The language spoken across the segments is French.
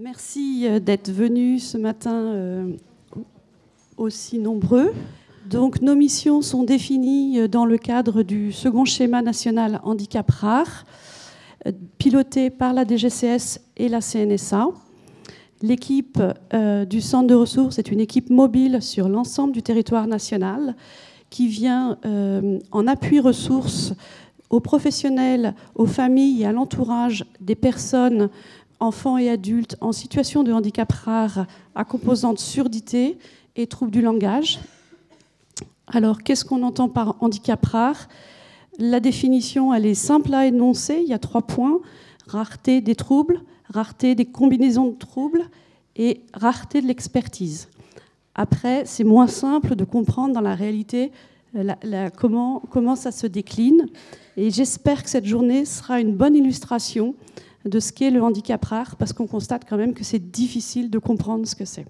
Merci d'être venus ce matin aussi nombreux. Donc, nos missions sont définies dans le cadre du second schéma national handicap rare, piloté par la DGCS et la CNSA. L'équipe du centre de ressources est une équipe mobile sur l'ensemble du territoire national qui vient en appui ressources aux professionnels, aux familles et à l'entourage des personnes, enfants et adultes en situation de handicap rare à composante surdité et troubles du langage. Alors, qu'est-ce qu'on entend par handicap rare ? La définition, elle est simple à énoncer. Il y a 3 points. Rareté des troubles, rareté des combinaisons de troubles et rareté de l'expertise. Après, c'est moins simple de comprendre dans la réalité comment ça se décline. Et j'espère que cette journée sera une bonne illustration de ce qu'est le handicap rare, parce qu'on constate quand même que c'est difficile de comprendre ce que c'est.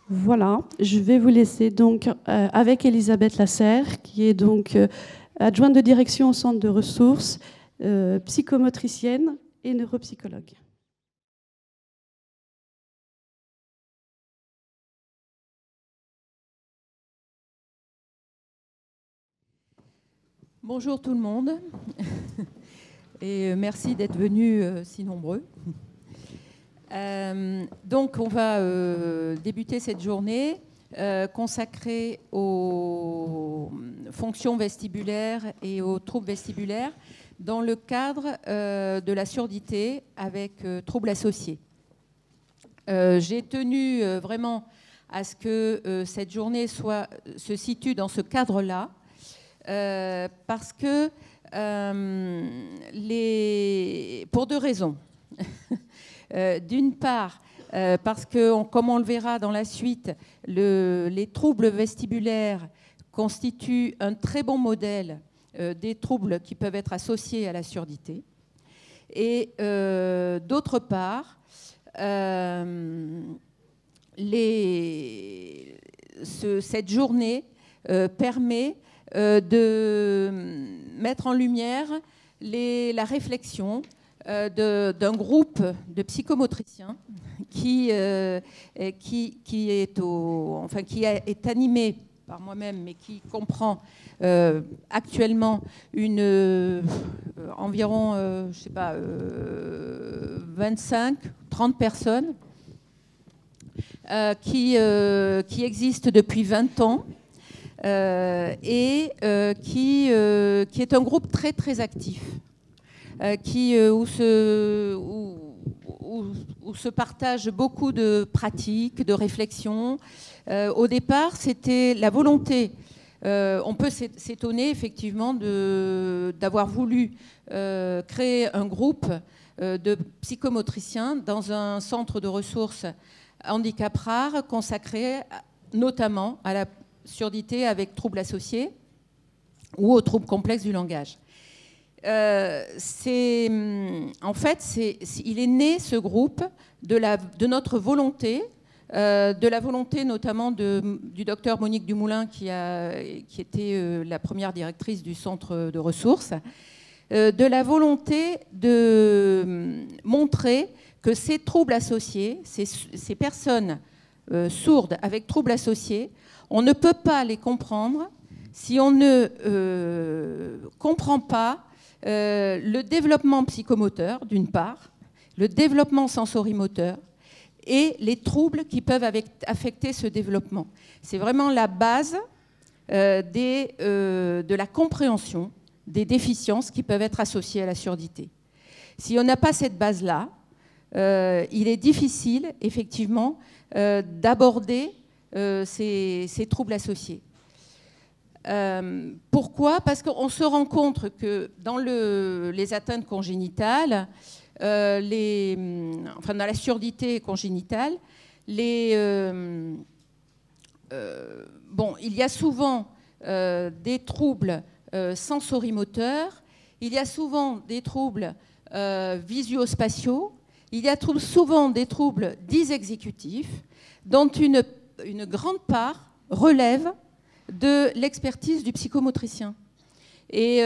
Voilà, je vais vous laisser donc avec Elisabeth Lasserre, qui est donc adjointe de direction au centre de ressources, psychomotricienne et neuropsychologue. Bonjour tout le monde, et merci d'être venus si nombreux. Donc on va débuter cette journée consacrée aux fonctions vestibulaires et aux troubles vestibulaires dans le cadre de la surdité avec troubles associés. J'ai tenu vraiment à ce que cette journée se situe dans ce cadre-là, parce que pour 2 raisons. D'une part, parce que, comme on le verra dans la suite, les troubles vestibulaires constituent un très bon modèle des troubles qui peuvent être associés à la surdité. Et d'autre part, cette journée permet de mettre en lumière la réflexion d'un groupe de psychomotriciens qui est animé par moi-même, mais qui comprend actuellement environ 25-30 personnes qui existent depuis 20 ans. Qui est un groupe très très actif, où se partagent beaucoup de pratiques, de réflexions. Au départ, c'était la volonté. On peut s'étonner effectivement d'avoir voulu créer un groupe de psychomotriciens dans un centre de ressources handicap rare consacré notamment à la surdité avec troubles associés ou aux troubles complexes du langage. En fait, il est né, ce groupe, de notre volonté, de la volonté notamment du docteur Monique Dumoulin, qui était la première directrice du centre de ressources, de la volonté de montrer que ces troubles associés, ces personnes sourdes avec troubles associés, on ne peut pas les comprendre si on ne comprend pas le développement psychomoteur, d'une part, le développement sensorimoteur et les troubles qui peuvent affecter ce développement. C'est vraiment la base de la compréhension des déficiences qui peuvent être associées à la surdité. Si on n'a pas cette base-là, il est difficile, effectivement, d'aborder ces troubles associés. Pourquoi ? Parce qu'on se rend compte que dans les atteintes congénitales, dans la surdité congénitale, il y a souvent des troubles sensorimoteurs, il y a souvent des troubles visuospatiaux, il y a souvent des troubles dits exécutifs, dont une grande part relève de l'expertise du psychomotricien. Et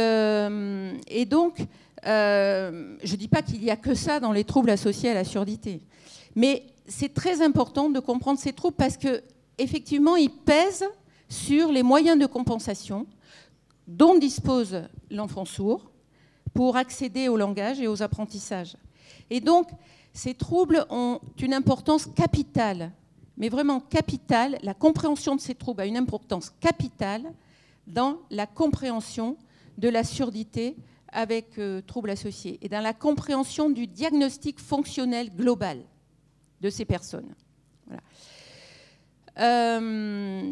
donc, je ne dis pas qu'il n'y a que ça dans les troubles associés à la surdité, mais c'est très important de comprendre ces troubles parce qu'effectivement, ils pèsent sur les moyens de compensation dont dispose l'enfant sourd pour accéder au langage et aux apprentissages. Et donc, ces troubles ont une importance capitale, mais vraiment capitale. La compréhension de ces troubles a une importance capitale dans la compréhension de la surdité avec troubles associés et dans la compréhension du diagnostic fonctionnel global de ces personnes. Voilà.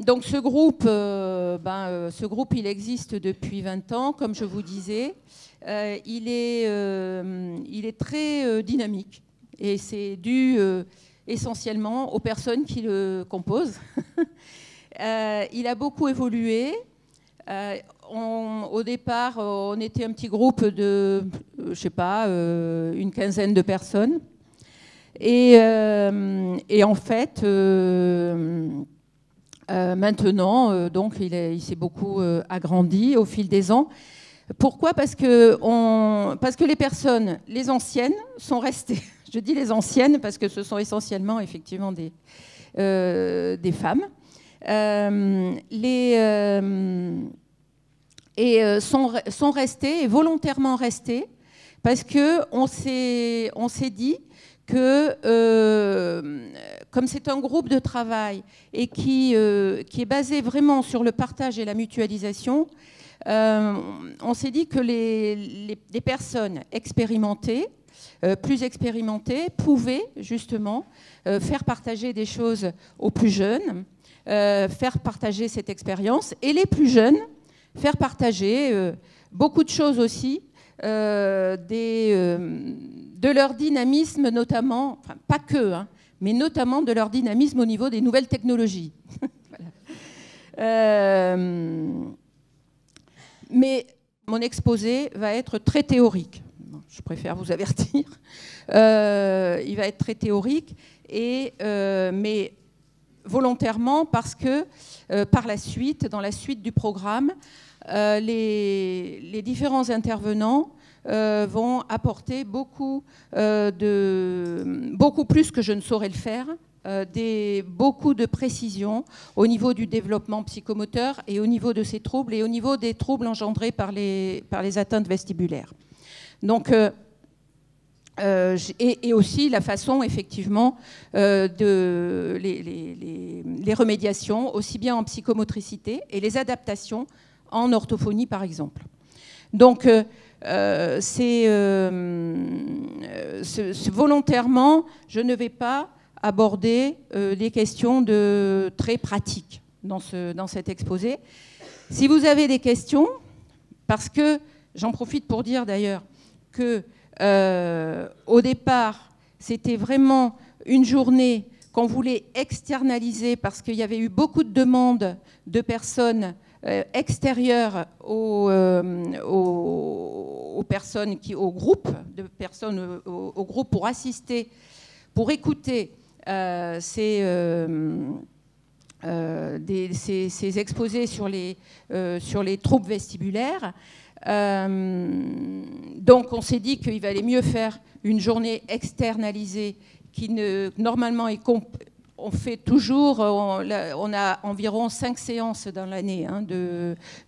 Donc ce groupe, il existe depuis 20 ans, comme je vous disais. Il est très dynamique et c'est dû essentiellement aux personnes qui le composent. Il a beaucoup évolué. Au départ, on était un petit groupe de, je sais pas, une quinzaine de personnes. Et en fait, maintenant, donc, il s'est beaucoup agrandi au fil des ans. Pourquoi ? Parce que les personnes, les anciennes, sont restées. Je dis les anciennes parce que ce sont essentiellement, effectivement, des femmes. Sont restées, et volontairement restées, parce qu'on s'est dit que, comme c'est un groupe de travail et qui est basé vraiment sur le partage et la mutualisation, on s'est dit que les personnes expérimentées, plus expérimentées, pouvaient justement faire partager des choses aux plus jeunes, faire partager cette expérience, et les plus jeunes faire partager beaucoup de choses aussi, de leur dynamisme notamment, enfin pas que, hein, mais notamment de leur dynamisme au niveau des nouvelles technologies. Voilà. Mais mon exposé va être très théorique. Je préfère vous avertir. Il va être très théorique, mais volontairement parce que par la suite, dans la suite du programme, les différents intervenants vont apporter beaucoup plus que je ne saurais le faire, beaucoup de précisions au niveau du développement psychomoteur et au niveau de ces troubles et au niveau des troubles engendrés par les atteintes vestibulaires. Donc, et aussi la façon, effectivement, les remédiations, aussi bien en psychomotricité et les adaptations en orthophonie, par exemple. Donc, volontairement, je ne vais pas aborder des questions très pratiques dans cet exposé. Si vous avez des questions, parce que j'en profite pour dire d'ailleurs que au départ, c'était vraiment une journée qu'on voulait externaliser parce qu'il y avait eu beaucoup de demandes de personnes extérieures au groupe pour assister, pour écouter ces exposés sur les troubles vestibulaires. Donc on s'est dit qu'il valait mieux faire une journée externalisée qui normalement on fait toujours, on a environ 5 séances dans l'année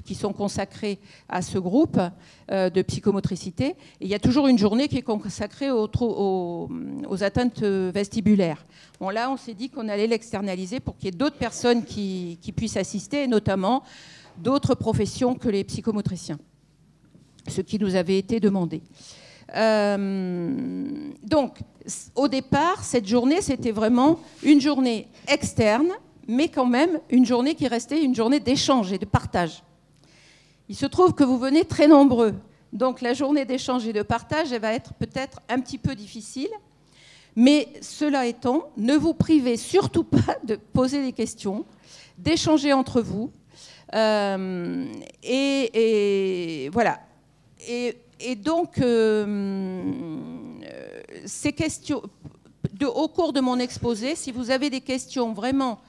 qui sont consacrées à ce groupe de psychomotricité. Et il y a toujours une journée qui est consacrée aux atteintes vestibulaires. Bon, là, on s'est dit qu'on allait l'externaliser pour qu'il y ait d'autres personnes qui puissent assister, et notamment d'autres professions que les psychomotriciens, ce qui nous avait été demandé. Donc, au départ, cette journée, c'était vraiment une journée externe, mais quand même une journée qui restait une journée d'échange et de partage. Il se trouve que vous venez très nombreux, donc la journée d'échange et de partage, elle va être peut-être un petit peu difficile, mais cela étant, ne vous privez surtout pas de poser des questions, d'échanger entre vous, et voilà. Et donc, ces questions, au cours de mon exposé, si vous avez des questions vraiment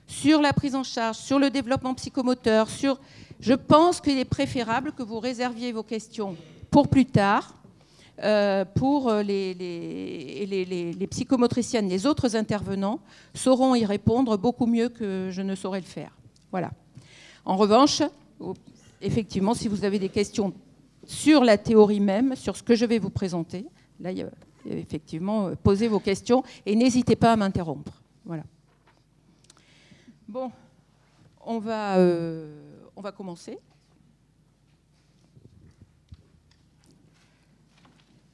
sur la prise en charge, sur le développement psychomoteur, je pense qu'il est préférable que vous réserviez vos questions pour plus tard, pour les psychomotriciennes, les autres intervenants sauront y répondre beaucoup mieux que je ne saurais le faire. Voilà. En revanche, effectivement, si vous avez des questions sur la théorie même, sur ce que je vais vous présenter, là, effectivement, posez vos questions et n'hésitez pas à m'interrompre. Voilà. Bon, on va commencer.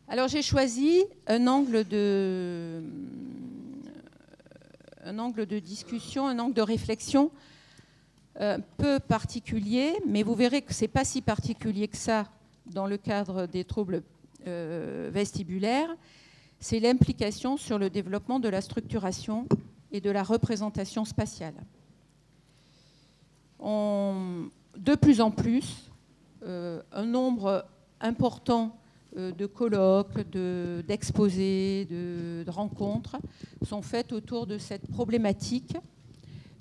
Alors j'ai choisi un angle de discussion, un angle de réflexion un peu particulier, mais vous verrez que ce n'est pas si particulier que ça dans le cadre des troubles vestibulaires. C'est l'implication sur le développement de la structuration et de la représentation spatiale. De plus en plus, un nombre important de colloques, d'exposés, de rencontres sont faites autour de cette problématique,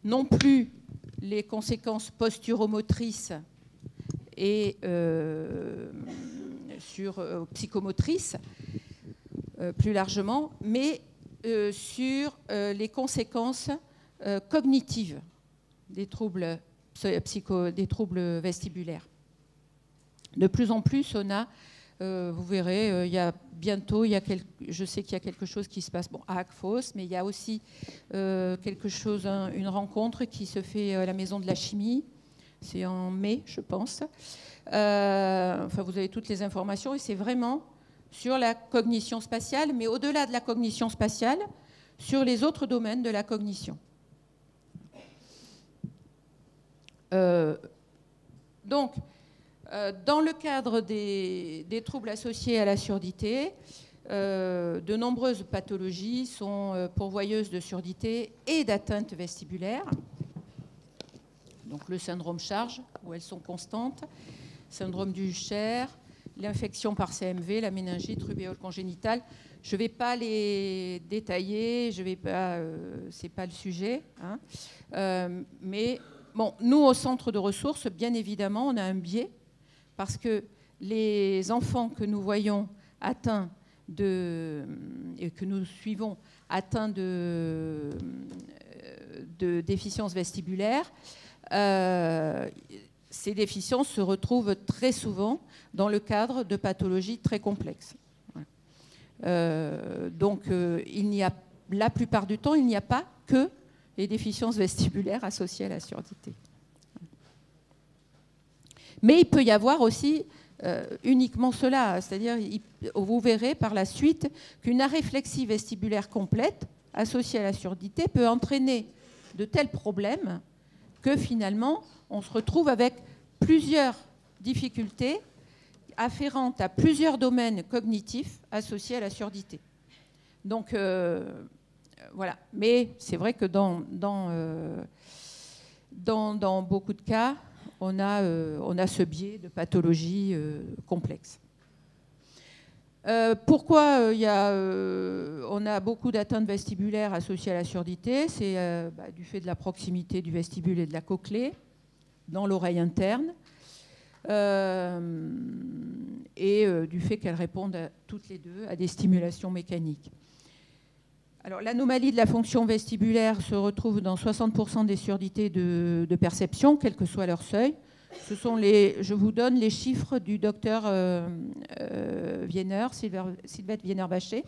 non plus les conséquences posturomotrices et psychomotrices plus largement, mais sur les conséquences cognitives des troubles vestibulaires. De plus en plus, on a vous verrez, il y a bientôt, je sais qu'il y a quelque chose qui se passe à Agfos, mais il y a aussi quelque chose, une rencontre qui se fait à la Maison de la Chimie. C'est en mai, je pense. Enfin, vous avez toutes les informations et c'est vraiment sur la cognition spatiale, mais au-delà de la cognition spatiale, sur les autres domaines de la cognition. Donc, dans le cadre des troubles associés à la surdité, de nombreuses pathologies sont pourvoyeuses de surdité et d'atteintes vestibulaires. Donc le syndrome charge, où elles sont constantes, syndrome du Usher, l'infection par CMV, la méningite, rubéole congénitale. Je ne vais pas les détailler, ce n'est pas le sujet. Hein. Mais bon, nous, au centre de ressources, bien évidemment, on a un biais, parce que les enfants que nous voyons atteints et que nous suivons atteints de déficiences vestibulaires, ces déficiences se retrouvent très souvent dans le cadre de pathologies très complexes. Donc, la plupart du temps, il n'y a pas que les déficiences vestibulaires associées à la surdité. Mais il peut y avoir aussi uniquement cela, c'est-à-dire vous verrez par la suite qu'une aréflexie vestibulaire complète associée à la surdité peut entraîner de tels problèmes que finalement on se retrouve avec plusieurs difficultés afférentes à plusieurs domaines cognitifs associés à la surdité. Donc voilà, mais c'est vrai que dans beaucoup de cas, on a ce biais de pathologie complexe. Pourquoi on a beaucoup d'atteintes vestibulaires associées à la surdité? C'est du fait de la proximité du vestibule et de la cochlée dans l'oreille interne et du fait qu'elles répondent toutes les deux à des stimulations mécaniques. Alors, l'anomalie de la fonction vestibulaire se retrouve dans 60% des surdités de perception, quel que soit leur seuil. Je vous donne les chiffres du docteur Sylvette Vienner-Bachet.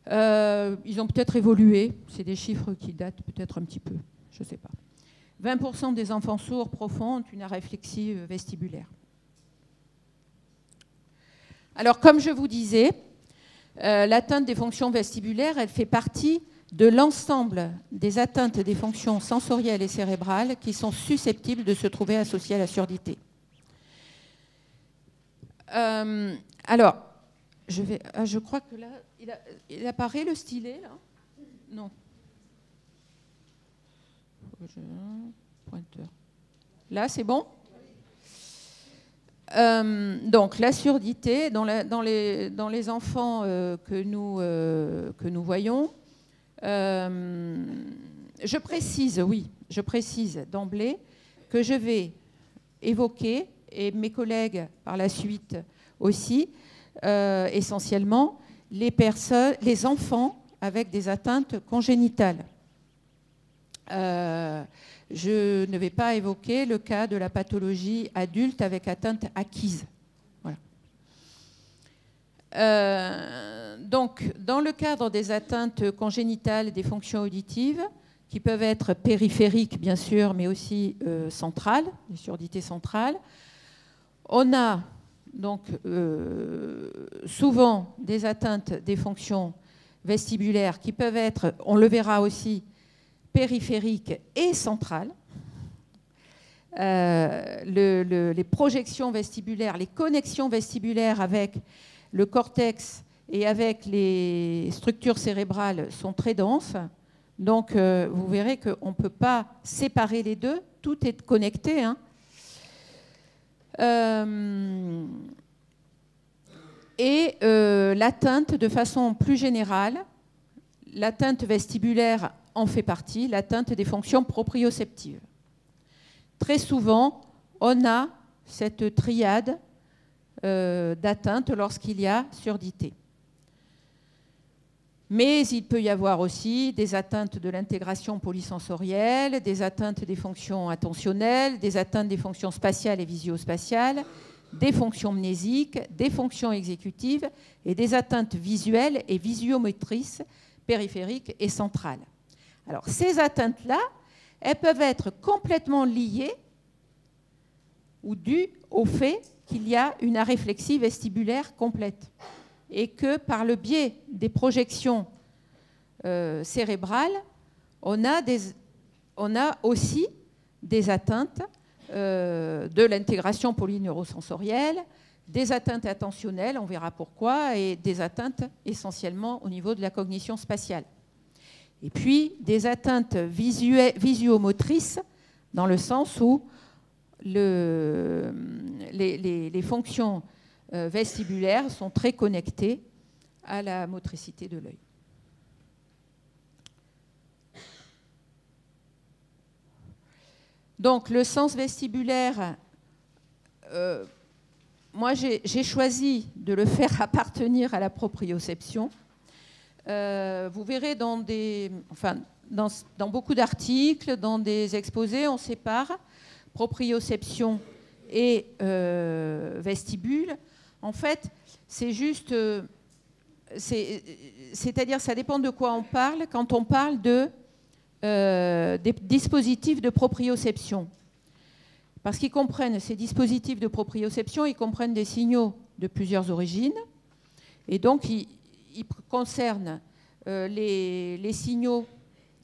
Ils ont peut-être évolué. C'est des chiffres qui datent peut-être un petit peu. Je ne sais pas. 20% des enfants sourds profonds ont une aréflexie vestibulaire. Alors, comme je vous disais, l'atteinte des fonctions vestibulaires, elle fait partie de l'ensemble des atteintes des fonctions sensorielles et cérébrales qui sont susceptibles de se trouver associées à la surdité. Alors, je crois que là, il apparaît le stylet, là? Non. Pointeur. Là, c'est bon? Donc la surdité dans les enfants que nous voyons, je précise d'emblée que je vais évoquer, et mes collègues par la suite aussi, essentiellement les enfants avec des atteintes congénitales. Je ne vais pas évoquer le cas de la pathologie adulte avec atteinte acquise. Voilà. Donc, dans le cadre des atteintes congénitales des fonctions auditives, qui peuvent être périphériques, bien sûr, mais aussi centrales, les surdités centrales, on a donc souvent des atteintes des fonctions vestibulaires qui peuvent être, on le verra aussi, périphériques et centrales. Les projections vestibulaires, les connexions vestibulaires avec le cortex et avec les structures cérébrales sont très denses. Donc, vous verrez qu'on ne peut pas séparer les deux. Tout est connecté, hein. L'atteinte, de façon plus générale, l'atteinte vestibulaire en fait partie, l'atteinte des fonctions proprioceptives. Très souvent, on a cette triade d'atteinte lorsqu'il y a surdité. Mais il peut y avoir aussi des atteintes de l'intégration polysensorielle, des atteintes des fonctions attentionnelles, des atteintes des fonctions spatiales et visio-spatiales, des fonctions mnésiques, des fonctions exécutives et des atteintes visuelles et visio-motrices périphériques et centrales. Alors, ces atteintes-là, elles peuvent être complètement liées ou dues au fait qu'il y a une aréflexie vestibulaire complète et que par le biais des projections cérébrales, on a aussi des atteintes de l'intégration polyneurosensorielle, des atteintes attentionnelles, on verra pourquoi, et des atteintes essentiellement au niveau de la cognition spatiale. Et puis des atteintes visio-motrices, dans le sens où les fonctions vestibulaires sont très connectées à la motricité de l'œil. Donc le sens vestibulaire, moi j'ai choisi de le faire appartenir à la proprioception. Vous verrez dans beaucoup d'articles, dans des exposés, on sépare proprioception et vestibule. En fait, c'est juste, c'est-à-dire ça dépend de quoi on parle quand on parle des dispositifs de proprioception. Parce qu'ils comprennent, ces dispositifs de proprioception, ils comprennent des signaux de plusieurs origines. Et donc, ils concernent les signaux,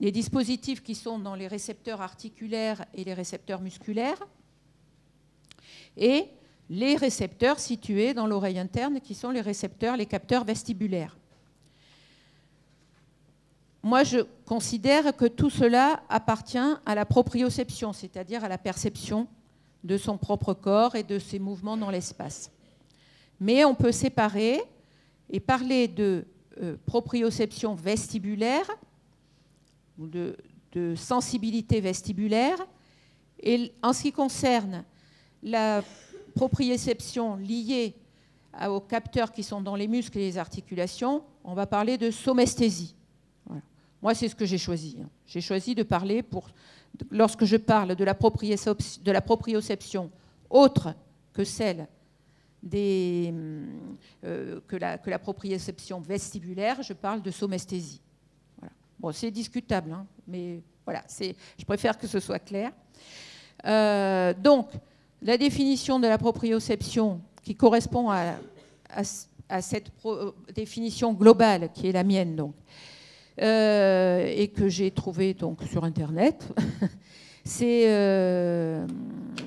les dispositifs qui sont dans les récepteurs articulaires et les récepteurs musculaires, et les récepteurs situés dans l'oreille interne, qui sont les récepteurs, les capteurs vestibulaires. Moi, je considère que tout cela appartient à la proprioception, c'est-à-dire à la perception de son propre corps et de ses mouvements dans l'espace. Mais on peut séparer et parler de proprioception vestibulaire ou de sensibilité vestibulaire. Et en ce qui concerne la proprioception liée aux capteurs qui sont dans les muscles et les articulations, on va parler de somesthésie. Voilà. Moi, c'est ce que j'ai choisi. J'ai choisi de parler, lorsque je parle de la proprioception autre que celle que la proprioception vestibulaire, je parle de somesthésie. Voilà. Bon, c'est discutable, hein, mais voilà, je préfère que ce soit clair. Donc, la définition de la proprioception qui correspond à cette définition globale qui est la mienne, donc, et que j'ai trouvée donc, sur Internet, c'est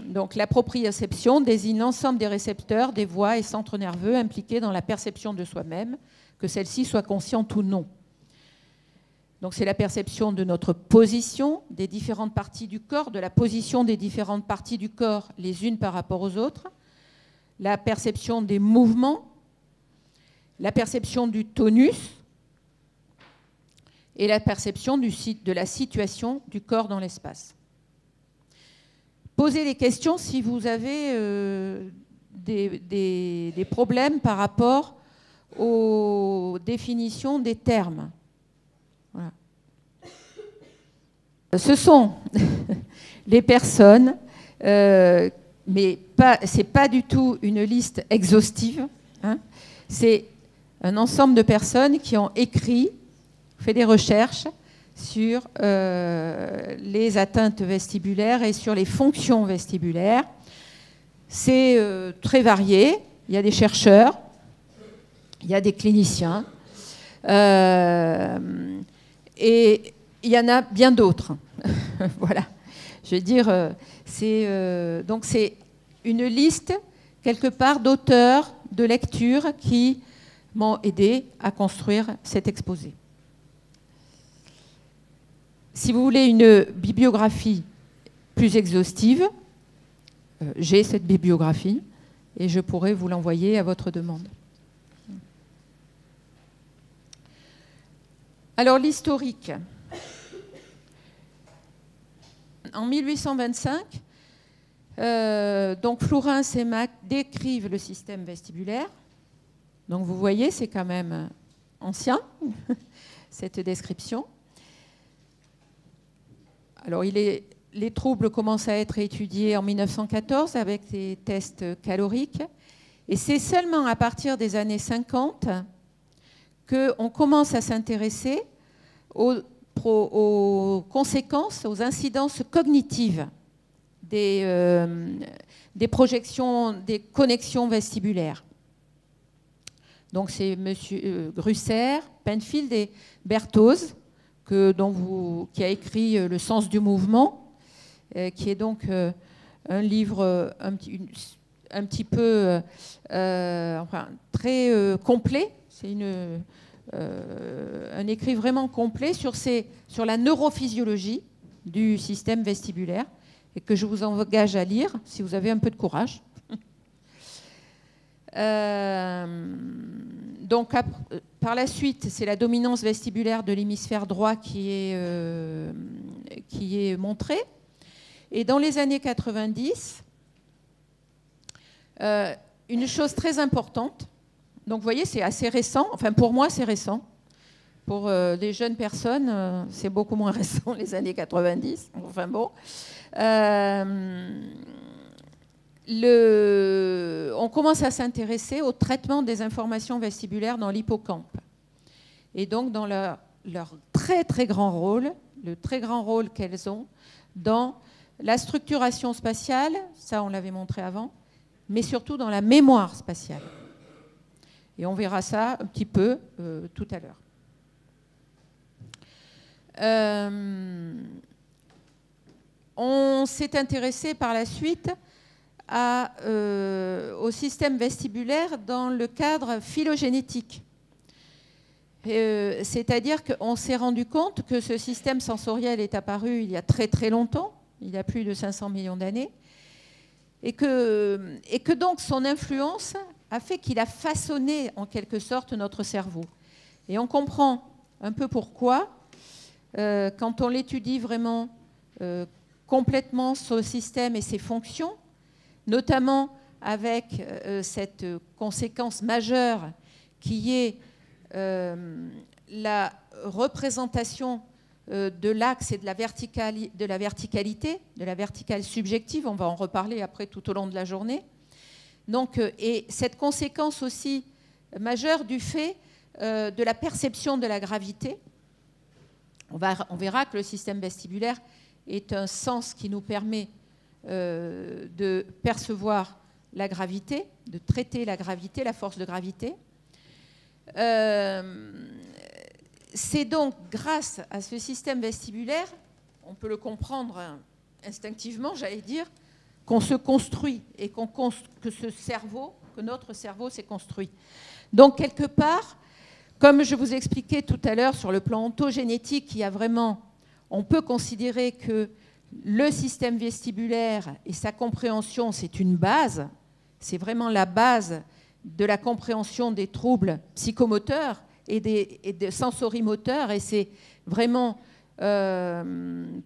donc la proprioception désigne l'ensemble des récepteurs, des voies et centres nerveux impliqués dans la perception de soi-même, que celle-ci soit consciente ou non. Donc c'est la perception de notre position, des différentes parties du corps, de la position des différentes parties du corps les unes par rapport aux autres, la perception des mouvements, la perception du tonus et la perception de la situation du corps dans l'espace. Posez les questions si vous avez des problèmes par rapport aux définitions des termes. Voilà. Ce sont les personnes, mais ce n'est pas du tout une liste exhaustive, hein. C'est un ensemble de personnes qui ont écrit, fait des recherches sur les atteintes vestibulaires et sur les fonctions vestibulaires. C'est très varié. Il y a des chercheurs, il y a des cliniciens, et il y en a bien d'autres. Voilà. Je veux dire, donc c'est une liste, quelque part, d'auteurs de lecture qui m'ont aidé à construire cet exposé. Si vous voulez une bibliographie plus exhaustive, j'ai cette bibliographie et je pourrai vous l'envoyer à votre demande. Alors, l'historique. En 1825, donc Flourens et Mack décrivent le système vestibulaire. Donc, vous voyez, c'est quand même ancien, cette description. Alors, les troubles commencent à être étudiés en 1914 avec des tests caloriques. Et c'est seulement à partir des années 50 qu'on commence à s'intéresser aux conséquences, aux incidences cognitives des projections, des connexions vestibulaires. Donc, c'est M. Grusser, Penfield et Berthoz, qui a écrit Le sens du mouvement, qui est donc un livre un petit peu enfin, très complet. C'est un écrit vraiment complet sur la neurophysiologie du système vestibulaire et que je vous engage à lire si vous avez un peu de courage. Donc, par la suite, c'est la dominance vestibulaire de l'hémisphère droit qui est montrée. Et dans les années 90, une chose très importante, donc vous voyez, c'est assez récent, enfin pour moi c'est récent, pour des jeunes personnes, c'est beaucoup moins récent, les années 90, enfin bon. On commence à s'intéresser au traitement des informations vestibulaires dans l'hippocampe. Et donc dans leur très très grand rôle, le très grand rôle qu'elles ont dans la structuration spatiale, ça on l'avait montré avant, mais surtout dans la mémoire spatiale. Et on verra ça un petit peu tout à l'heure. On s'est intéressé par la suite au système vestibulaire dans le cadre phylogénétique. C'est-à-dire qu'on s'est rendu compte que ce système sensoriel est apparu il y a très très longtemps, il y a plus de 500 millions d'années, et que donc son influence a fait qu'il a façonné en quelque sorte notre cerveau. Et on comprend un peu pourquoi, quand on l'étudie vraiment complètement ce système et ses fonctions, notamment avec cette conséquence majeure qui est la représentation de l'axe et de la verticalité, de la verticale subjective, on va en reparler après tout au long de la journée. Donc, et cette conséquence aussi majeure du fait de la perception de la gravité. On verra que le système vestibulaire est un sens qui nous permet de percevoir la gravité, de traiter la gravité, la force de gravité. C'est donc grâce à ce système vestibulaire, on peut le comprendre instinctivement, j'allais dire, qu'on se construit et que notre cerveau s'est construit. Donc, quelque part, comme je vous expliquais tout à l'heure sur le plan ontogénétique, on peut considérer que le système vestibulaire et sa compréhension, c'est une base, c'est vraiment la base de la compréhension des troubles psychomoteurs et des sensorimoteurs, et c'est vraiment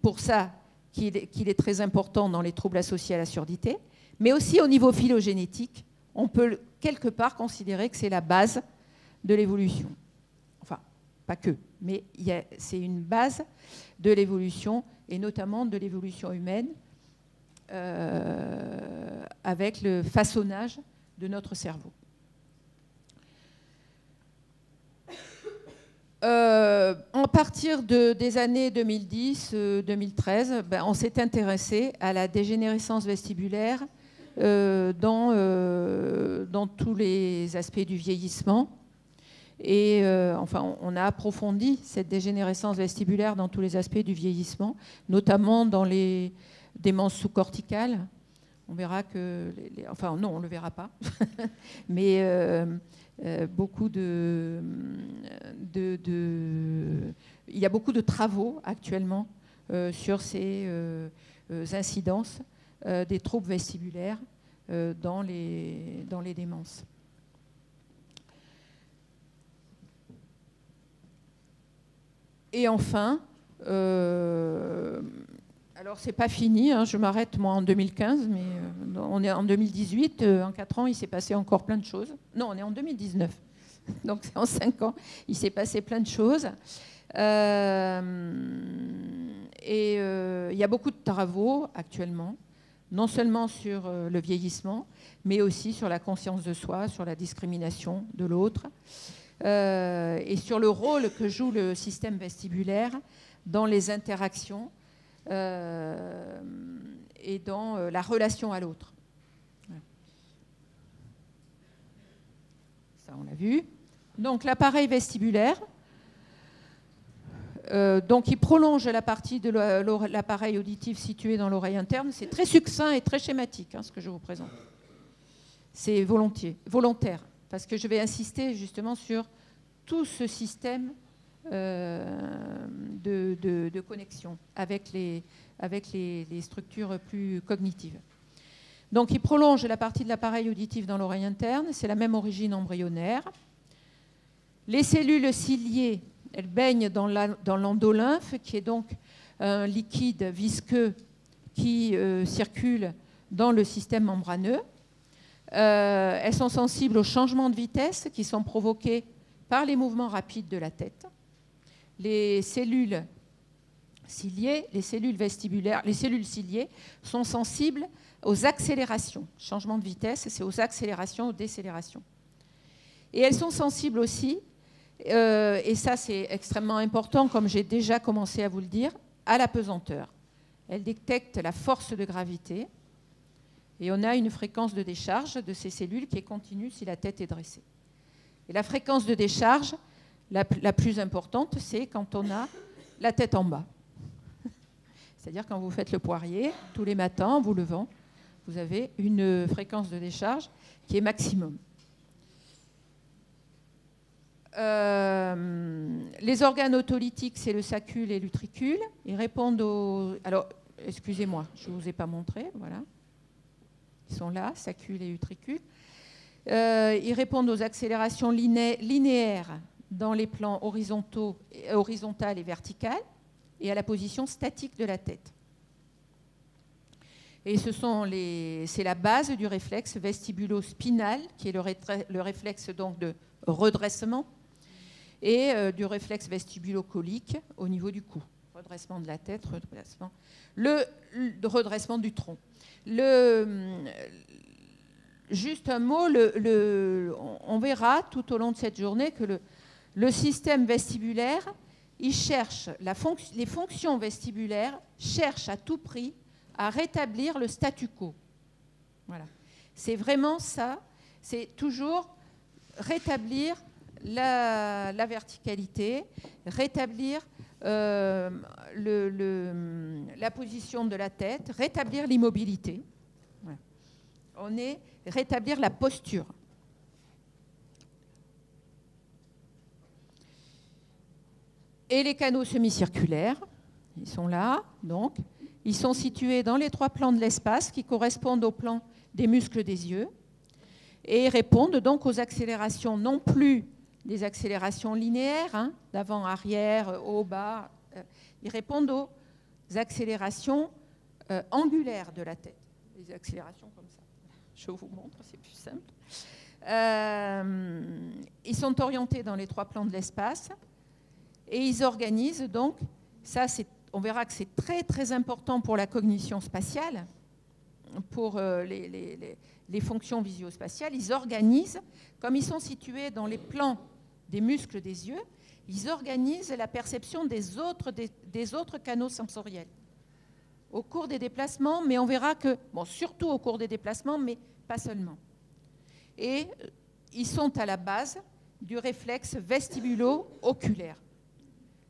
pour ça qu'il est très important dans les troubles associés à la surdité, mais aussi au niveau phylogénétique, on peut quelque part considérer que c'est la base de l'évolution. Enfin, pas que, mais c'est une base de l'évolution, et notamment de l'évolution humaine, avec le façonnage de notre cerveau. À partir des années 2010-2013, on s'est intéressé à la dégénérescence vestibulaire dans tous les aspects du vieillissement. Et enfin, on a approfondi cette dégénérescence vestibulaire dans tous les aspects du vieillissement, notamment dans les démences sous-corticales. On verra que... enfin, non, on ne le verra pas. Mais beaucoup il y a beaucoup de travaux actuellement sur ces incidences des troubles vestibulaires dans les démences. Et enfin, alors c'est pas fini, hein, je m'arrête moi en 2015, mais on est en 2018, en 4 ans il s'est passé encore plein de choses. Non, on est en 2019, donc c'est en 5 ans, il s'est passé plein de choses. Et il y a beaucoup de travaux actuellement, non seulement sur le vieillissement, mais aussi sur la conscience de soi, sur la discrimination de l'autre. Et sur le rôle que joue le système vestibulaire dans les interactions et dans la relation à l'autre. Ça, on l'a vu. Donc, l'appareil vestibulaire, donc, il prolonge la partie de l'appareil auditif situé dans l'oreille interne. C'est très succinct et très schématique, hein, ce que je vous présente. C'est volontaire. Parce que je vais insister justement sur tout ce système de connexion avec les structures plus cognitives. Donc, il prolonge la partie de l'appareil auditif dans l'oreille interne. C'est la même origine embryonnaire. Les cellules ciliées, elles baignent dans l'endolymphe, qui est donc un liquide visqueux qui circule dans le système membraneux. Elles sont sensibles aux changements de vitesse qui sont provoqués par les mouvements rapides de la tête. Les cellules ciliées, les cellules vestibulaires, les cellules ciliées sont sensibles aux accélérations. Changement de vitesse, c'est aux accélérations, aux décélérations. Et elles sont sensibles aussi, et ça c'est extrêmement important, comme j'ai déjà commencé à vous le dire, à la pesanteur. Elles détectent la force de gravité. Et on a une fréquence de décharge de ces cellules qui est continue si la tête est dressée. Et la fréquence de décharge la plus importante, c'est quand on a la tête en bas. C'est-à-dire quand vous faites le poirier, tous les matins, en vous levant, vous avez une fréquence de décharge qui est maximum. Les organes autolytiques, c'est le sacule et l'utricule. Ils répondent aux... Alors, excusez-moi, je ne vous ai pas montré, voilà. Ils sont là, sacule et utricule. Ils répondent aux accélérations linéaires dans les plans horizontal et vertical et à la position statique de la tête. Et c'est la base du réflexe vestibulo-spinal, qui est le réflexe donc de redressement, et du réflexe vestibulo-colique au niveau du cou. Redressement de la tête, le redressement du tronc. Juste un mot, on verra tout au long de cette journée que le système vestibulaire, il cherche, les fonctions vestibulaires cherchent à tout prix à rétablir le statu quo. Voilà. C'est vraiment ça, c'est toujours rétablir la verticalité, rétablir la position de la tête, rétablir l'immobilité. Voilà. Rétablir la posture. Et les canaux semi-circulaires, ils sont là, donc. Ils sont situés dans les 3 plans de l'espace qui correspondent aux plans des muscles des yeux et répondent donc aux accélérations, non plus des accélérations linéaires, hein, d'avant, arrière, haut, bas. Ils répondent aux accélérations angulaires de la tête, les accélérations comme ça. Je vous montre, c'est plus simple. Ils sont orientés dans les 3 plans de l'espace et ils organisent donc, ça on verra que c'est très très important pour la cognition spatiale, pour les fonctions visio-spatiales. Ils organisent, comme ils sont situés dans les plans des muscles des yeux, ils organisent la perception des autres canaux sensoriels au cours des déplacements, mais on verra que, bon, surtout au cours des déplacements, mais pas seulement. Et ils sont à la base du réflexe vestibulo-oculaire.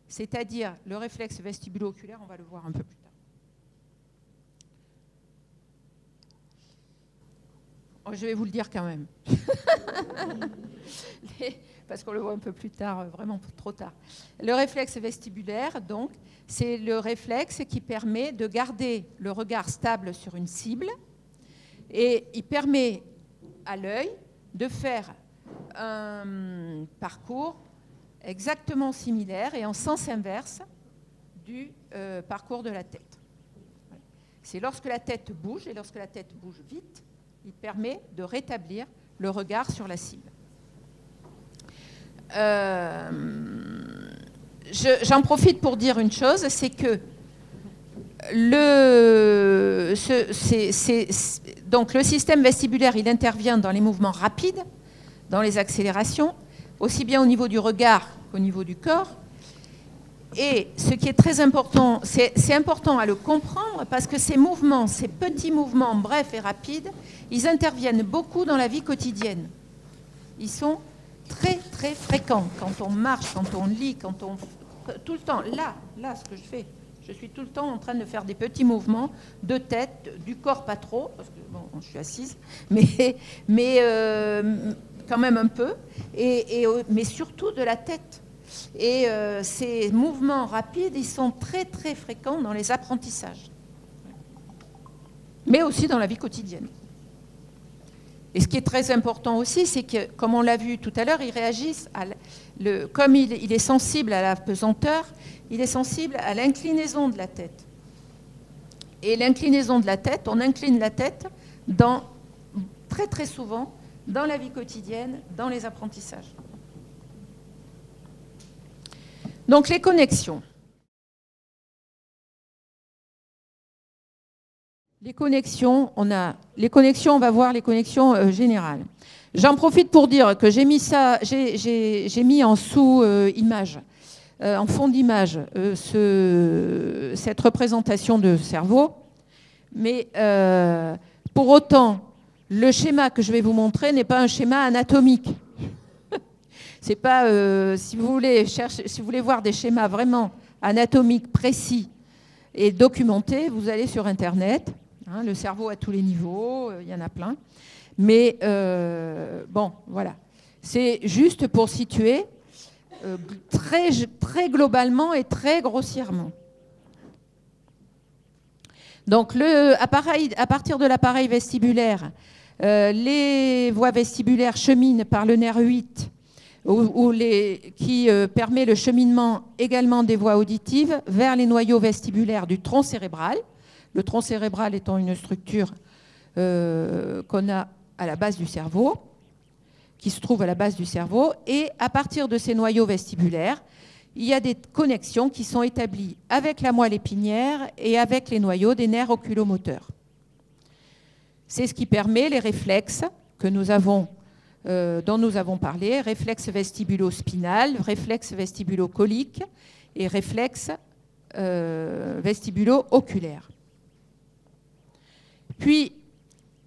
C'est-à-dire, le réflexe vestibulo-oculaire, on va le voir un peu plus tard. Oh, je vais vous le dire quand même. Parce qu'on le voit un peu plus tard, vraiment trop tard. Le réflexe vestibulaire, donc, c'est le réflexe qui permet de garder le regard stable sur une cible et il permet à l'œil de faire un parcours exactement similaire et en sens inverse du parcours de la tête. C'est lorsque la tête bouge, et lorsque la tête bouge vite, il permet de rétablir le regard sur la cible. J'en profite pour dire une chose, c'est que donc le système vestibulaire, il intervient dans les mouvements rapides, dans les accélérations, aussi bien au niveau du regard qu'au niveau du corps. Et ce qui est très important, c'est important à le comprendre parce que ces mouvements, ces petits mouvements brefs et rapides, ils interviennent beaucoup dans la vie quotidienne. Ils sont très très fréquents quand on marche, quand on lit, quand on... Tout le temps, là, ce que je fais, je suis tout le temps en train de faire des petits mouvements de tête, du corps pas trop, parce que bon, je suis assise, mais quand même un peu, mais surtout de la tête. Et ces mouvements rapides, ils sont très très fréquents dans les apprentissages, mais aussi dans la vie quotidienne. Et ce qui est très important aussi, c'est que, comme on l'a vu tout à l'heure, ils réagissent, comme il est sensible à la pesanteur, il est sensible à l'inclinaison de la tête. Et l'inclinaison de la tête, on incline la tête très très souvent dans la vie quotidienne, dans les apprentissages. Donc les connexions. Les connexions, on va voir les connexions générales. J'en profite pour dire que j'ai mis en sous-image, en fond d'image, cette représentation de cerveau. Mais pour autant, le schéma que je vais vous montrer n'est pas un schéma anatomique. C'est pas, si vous voulez voir des schémas vraiment anatomiques précis et documentés, vous allez sur Internet. Hein, le cerveau à tous les niveaux, il y en a plein. Mais bon, voilà. C'est juste pour situer très, très globalement et très grossièrement. Donc, à partir de l'appareil vestibulaire, les voies vestibulaires cheminent par le nerf 8, qui permet le cheminement également des voies auditives vers les noyaux vestibulaires du tronc cérébral. Le tronc cérébral étant une structure qu'on a à la base du cerveau, qui se trouve à la base du cerveau. Et à partir de ces noyaux vestibulaires, il y a des connexions qui sont établies avec la moelle épinière et avec les noyaux des nerfs oculomoteurs. C'est ce qui permet les réflexes dont nous avons parlé, réflexe vestibulo-spinal, réflexe vestibulo-colique et réflexe vestibulo-oculaire. Puis,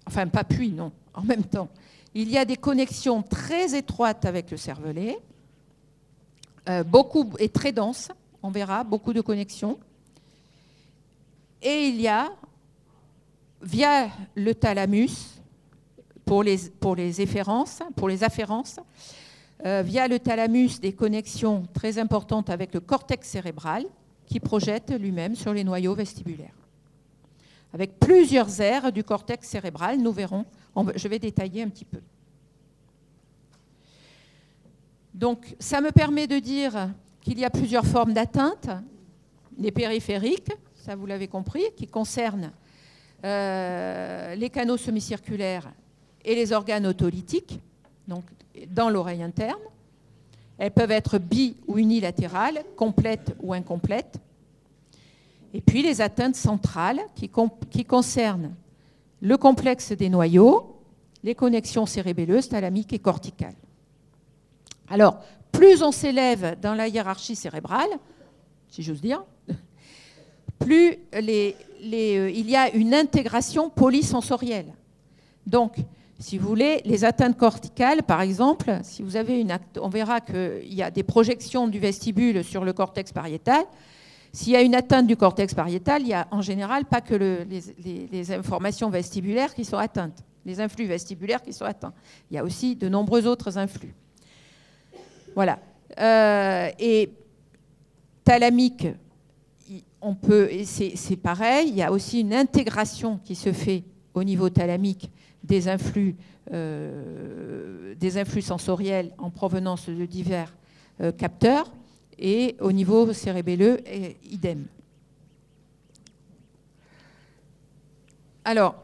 enfin pas puis, non, en même temps, il y a des connexions très étroites avec le cervelet, beaucoup et très denses, on verra, beaucoup de connexions. Et il y a, via le thalamus, pour les afférences, via le thalamus, des connexions très importantes avec le cortex cérébral, qui projette lui-même sur les noyaux vestibulaires. Avec plusieurs aires du cortex cérébral, nous verrons, je vais détailler un petit peu. Donc, ça me permet de dire qu'il y a plusieurs formes d'atteinte. Les périphériques, ça vous l'avez compris, qui concernent les canaux semi-circulaires et les organes otolytiques, donc dans l'oreille interne. Elles peuvent être bi- ou unilatérales, complètes ou incomplètes. Et puis les atteintes centrales qui concernent le complexe des noyaux, les connexions cérébelleuses, thalamiques et corticales. Alors, plus on s'élève dans la hiérarchie cérébrale, si j'ose dire, plus il y a une intégration polysensorielle. Donc, si vous voulez, les atteintes corticales, par exemple, si vous avez on verra qu'il y a des projections du vestibule sur le cortex pariétal. S'il y a une atteinte du cortex pariétal, il n'y a en général pas que les informations vestibulaires qui sont atteintes, les influx vestibulaires qui sont atteints. Il y a aussi de nombreux autres influx. Voilà. Et thalamique, c'est pareil, il y a aussi une intégration qui se fait au niveau thalamique des influx sensoriels en provenance de divers capteurs, et au niveau cérébelleux, idem. Alors,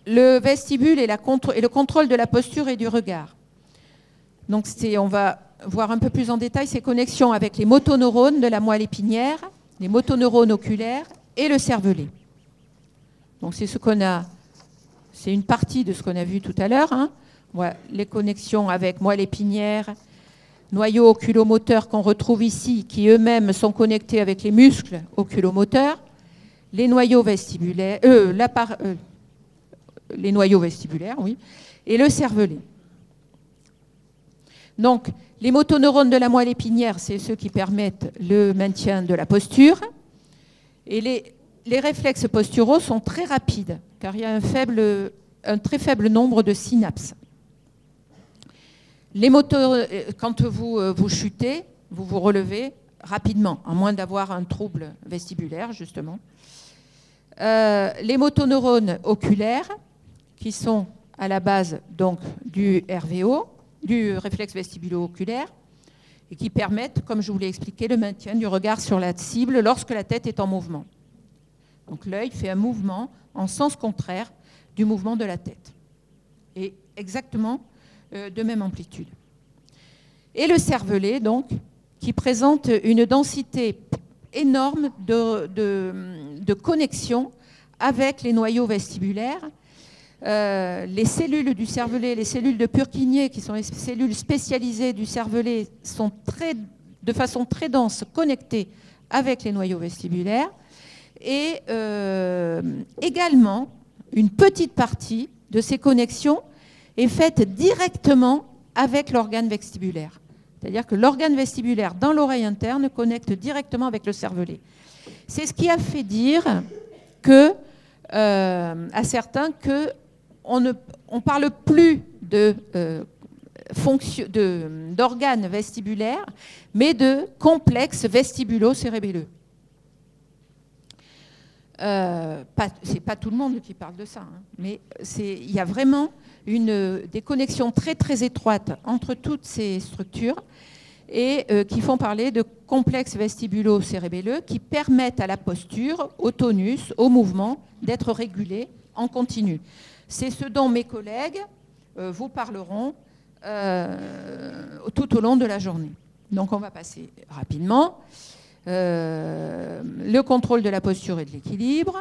le vestibule et le contrôle de la posture et du regard. Donc, on va voir un peu plus en détail ces connexions avec les motoneurones de la moelle épinière, les motoneurones oculaires et le cervelet. Donc, c'est une partie de ce qu'on a vu tout à l'heure. Hein. Voilà, les connexions avec moelle épinière, noyaux oculomoteurs qu'on retrouve ici, qui eux-mêmes sont connectés avec les muscles oculomoteurs, les noyaux vestibulaires, les noyaux vestibulaires, oui, et le cervelet. Donc, les motoneurones de la moelle épinière, c'est ceux qui permettent le maintien de la posture. Et les réflexes posturaux sont très rapides, car il y a un très faible nombre de synapses. Quand vous chutez, vous vous relevez rapidement, à moins d'avoir un trouble vestibulaire, justement. Les motoneurones oculaires, qui sont à la base donc, du RVO, du réflexe vestibulo-oculaire, et qui permettent, comme je vous l'ai expliqué, le maintien du regard sur la cible lorsque la tête est en mouvement. Donc l'œil fait un mouvement en sens contraire du mouvement de la tête. Et exactement de même amplitude. Et le cervelet, donc, qui présente une densité énorme de connexion avec les noyaux vestibulaires. Les cellules du cervelet, les cellules de Purkinje, qui sont les cellules spécialisées du cervelet, sont de façon très dense connectées avec les noyaux vestibulaires. Et également, une petite partie de ces connexions est faite directement avec l'organe vestibulaire. C'est-à-dire que l'organe vestibulaire dans l'oreille interne connecte directement avec le cervelet. C'est ce qui a fait dire à certains qu'on ne parle plus d'organes vestibulaires, mais de complexes vestibulo-cérébelleux. C'est pas tout le monde qui parle de ça, hein, mais il y a vraiment des connexions très très étroites entre toutes ces structures et qui font parler de complexes vestibulo-cérébelleux qui permettent à la posture, au tonus, au mouvement d'être régulés en continu. C'est ce dont mes collègues vous parleront tout au long de la journée. Donc on va passer rapidement. Le contrôle de la posture et de l'équilibre,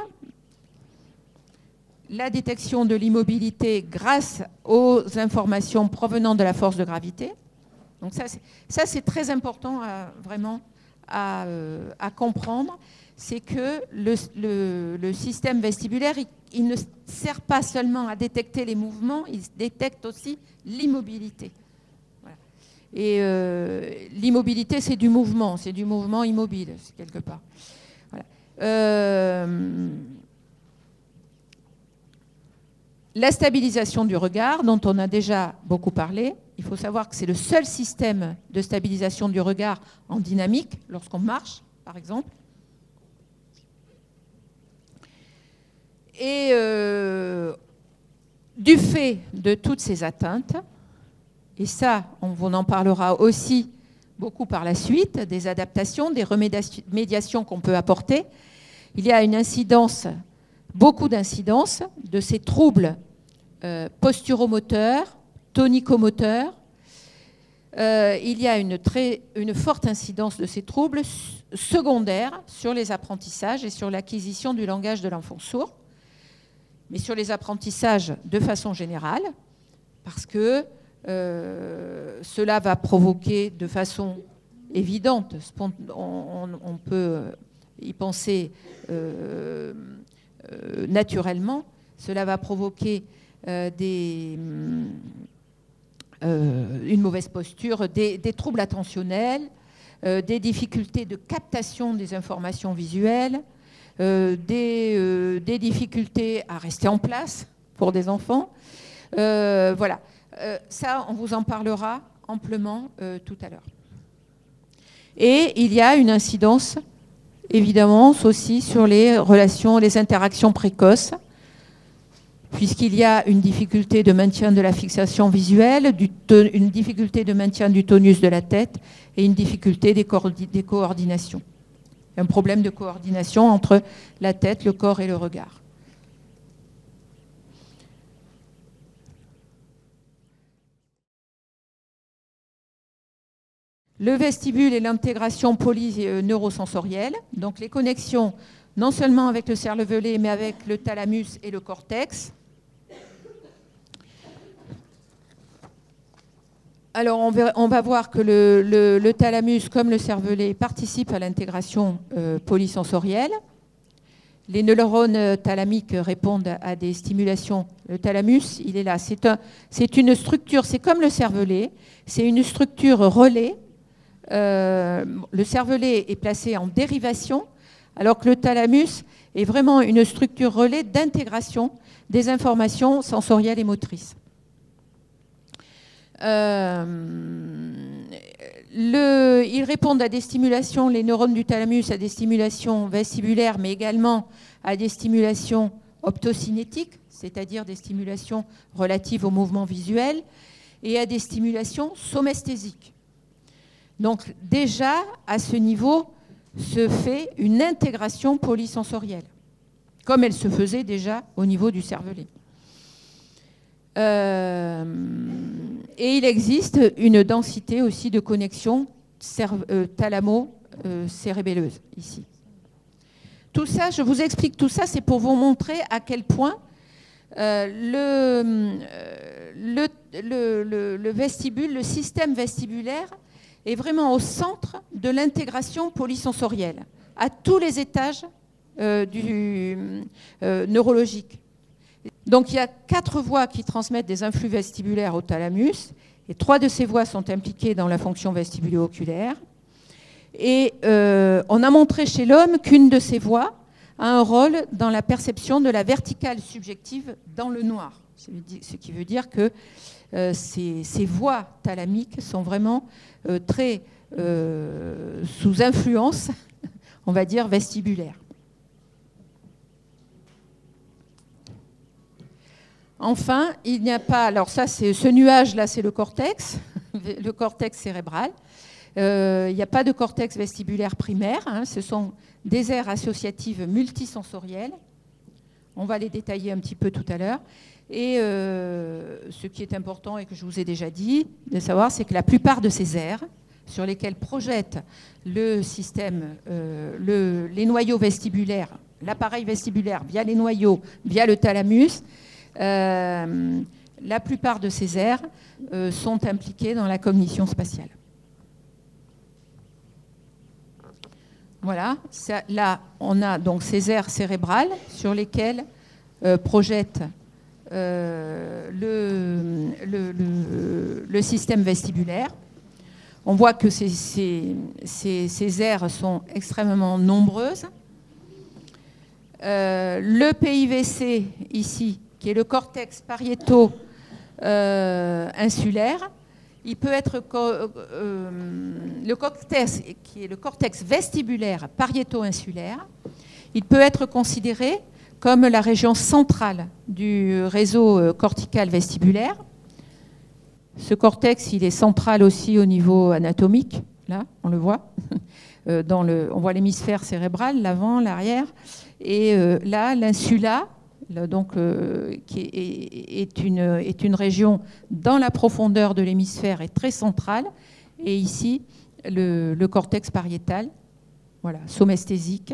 la détection de l'immobilité grâce aux informations provenant de la force de gravité. Donc ça c'est très important vraiment à comprendre. C'est que le système vestibulaire, il ne sert pas seulement à détecter les mouvements, il détecte aussi l'immobilité. Voilà. Et l'immobilité, c'est du mouvement immobile, quelque part. Voilà. La stabilisation du regard, dont on a déjà beaucoup parlé, il faut savoir que c'est le seul système de stabilisation du regard en dynamique, lorsqu'on marche, par exemple. Et du fait de toutes ces atteintes, et ça, on en parlera aussi beaucoup par la suite, des adaptations, des remédiations qu'on peut apporter, il y a une incidence, beaucoup d'incidences de ces troubles posturomoteur, tonicomoteur. Il y a une forte incidence de ces troubles secondaires sur les apprentissages et sur l'acquisition du langage de l'enfant sourd, mais sur les apprentissages de façon générale, parce que cela va provoquer de façon évidente, on peut y penser naturellement, cela va provoquer une mauvaise posture, des troubles attentionnels, des difficultés de captation des informations visuelles, des difficultés à rester en place pour des enfants. Voilà, ça on vous en parlera amplement tout à l'heure. Et il y a une incidence évidemment aussi sur les relations, les interactions précoces, puisqu'il y a une difficulté de maintien de la fixation visuelle, une difficulté de maintien du tonus de la tête et une difficulté des coordinations. Un problème de coordination entre la tête, le corps et le regard. Le vestibule et l'intégration polyneurosensorielle, donc les connexions non seulement avec le cervelet, mais avec le thalamus et le cortex. Alors, on va voir que le thalamus, comme le cervelet, participe à l'intégration polysensorielle. Les neurones thalamiques répondent à des stimulations. Le thalamus, il est là. C'est une structure, c'est comme le cervelet, c'est une structure relais. Le cervelet est placé en dérivation, alors que le thalamus est vraiment une structure relais d'intégration des informations sensorielles et motrices. Ils répondent à des stimulations, les neurones du thalamus, à des stimulations vestibulaires, mais également à des stimulations optocinétiques, c'est-à-dire des stimulations relatives au mouvement visuel, et à des stimulations somesthésiques. Donc déjà, à ce niveau, se fait une intégration polysensorielle, comme elle se faisait déjà au niveau du cervelet. Et il existe une densité aussi de connexions thalamo-cérébelleuse ici. Tout ça, je vous explique tout ça, c'est pour vous montrer à quel point le vestibule, le système vestibulaire est vraiment au centre de l'intégration polysensorielle, à tous les étages neurologiques. Donc il y a 4 voies qui transmettent des influx vestibulaires au thalamus, et 3 de ces voies sont impliquées dans la fonction vestibulo-oculaire. Et on a montré chez l'homme qu'une de ces voies a un rôle dans la perception de la verticale subjective dans le noir. Ce qui veut dire que ces voies thalamiques sont vraiment très sous influence, on va dire, vestibulaire. Enfin, il n'y a pas... Alors ça, ce nuage-là, c'est le cortex cérébral. Il n'y a pas de cortex vestibulaire primaire. Hein, ce sont des aires associatives multisensorielles. On va les détailler un petit peu tout à l'heure. Et ce qui est important et que je vous ai déjà dit de savoir, c'est que la plupart de ces aires sur lesquelles projette le système, les noyaux vestibulaires, l'appareil vestibulaire via les noyaux, via le thalamus, la plupart de ces aires sont impliquées dans la cognition spatiale. Voilà, là on a donc ces aires cérébrales sur lesquelles projette le système vestibulaire. On voit que ces aires sont extrêmement nombreuses. Le PIVC ici, qui est le cortex pariéto-insulaire, il peut être le cortex, qui est le cortex vestibulaire pariéto-insulaire, il peut être considéré comme la région centrale du réseau cortical vestibulaire. Ce cortex, il est central aussi au niveau anatomique, là, on le voit. On voit l'hémisphère cérébral, l'avant, l'arrière. Et là, l'insula, donc, qui est une région dans la profondeur de l'hémisphère et très centrale. Et ici, le cortex pariétal, voilà, somesthésique,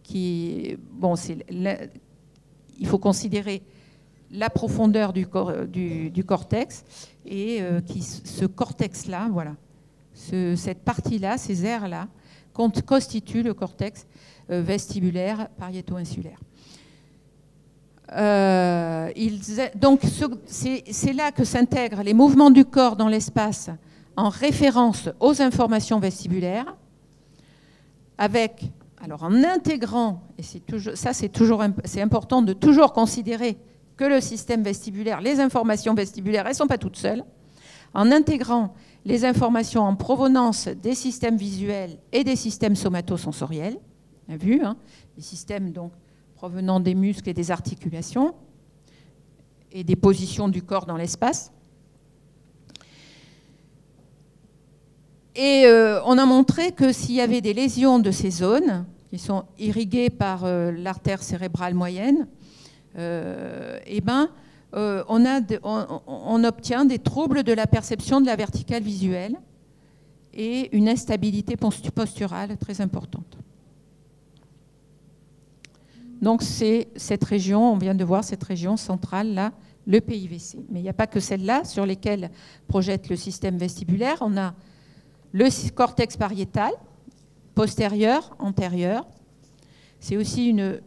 qui, bon, il faut considérer la profondeur du cortex, et ce cortex-là, voilà, cette partie-là, ces aires-là, constituent le cortex vestibulaire pariéto-insulaire. Donc, c'est là que s'intègrent les mouvements du corps dans l'espace en référence aux informations vestibulaires, alors en intégrant, et c'est important de toujours considérer que le système vestibulaire, les informations vestibulaires, elles ne sont pas toutes seules, en intégrant les informations en provenance des systèmes visuels et des systèmes somatosensoriels, on a vu, hein, les systèmes donc provenant des muscles et des articulations et des positions du corps dans l'espace. Et on a montré que s'il y avait des lésions de ces zones, qui sont irriguées par l'artère cérébrale moyenne, on obtient des troubles de la perception de la verticale visuelle et une instabilité posturale très importante. Donc c'est cette région, on vient de voir cette région centrale là, le PIVC. Mais il n'y a pas que celle-là sur lesquelles projette le système vestibulaire. On a le cortex pariétal, postérieur, antérieur. C'est aussi une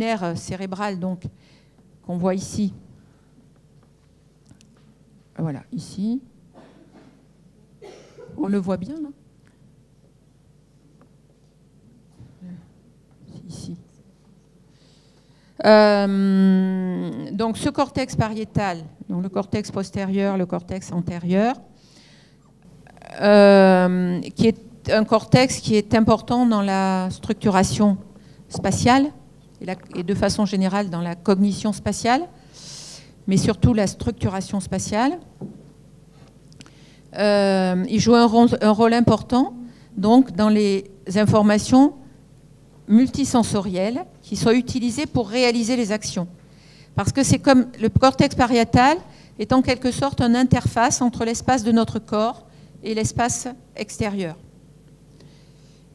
aire cérébrale donc qu'on voit ici. Voilà, ici. On le voit bien là. Ici. Donc ce cortex pariétal, donc le cortex postérieur, le cortex antérieur, qui est un cortex qui est important dans la structuration spatiale et de façon générale dans la cognition spatiale, mais surtout la structuration spatiale. Il joue un rôle important donc, dans les informations multisensorielles qui sont utilisées pour réaliser les actions. Parce que c'est comme le cortex pariétal est en quelque sorte une interface entre l'espace de notre corps et l'espace extérieur.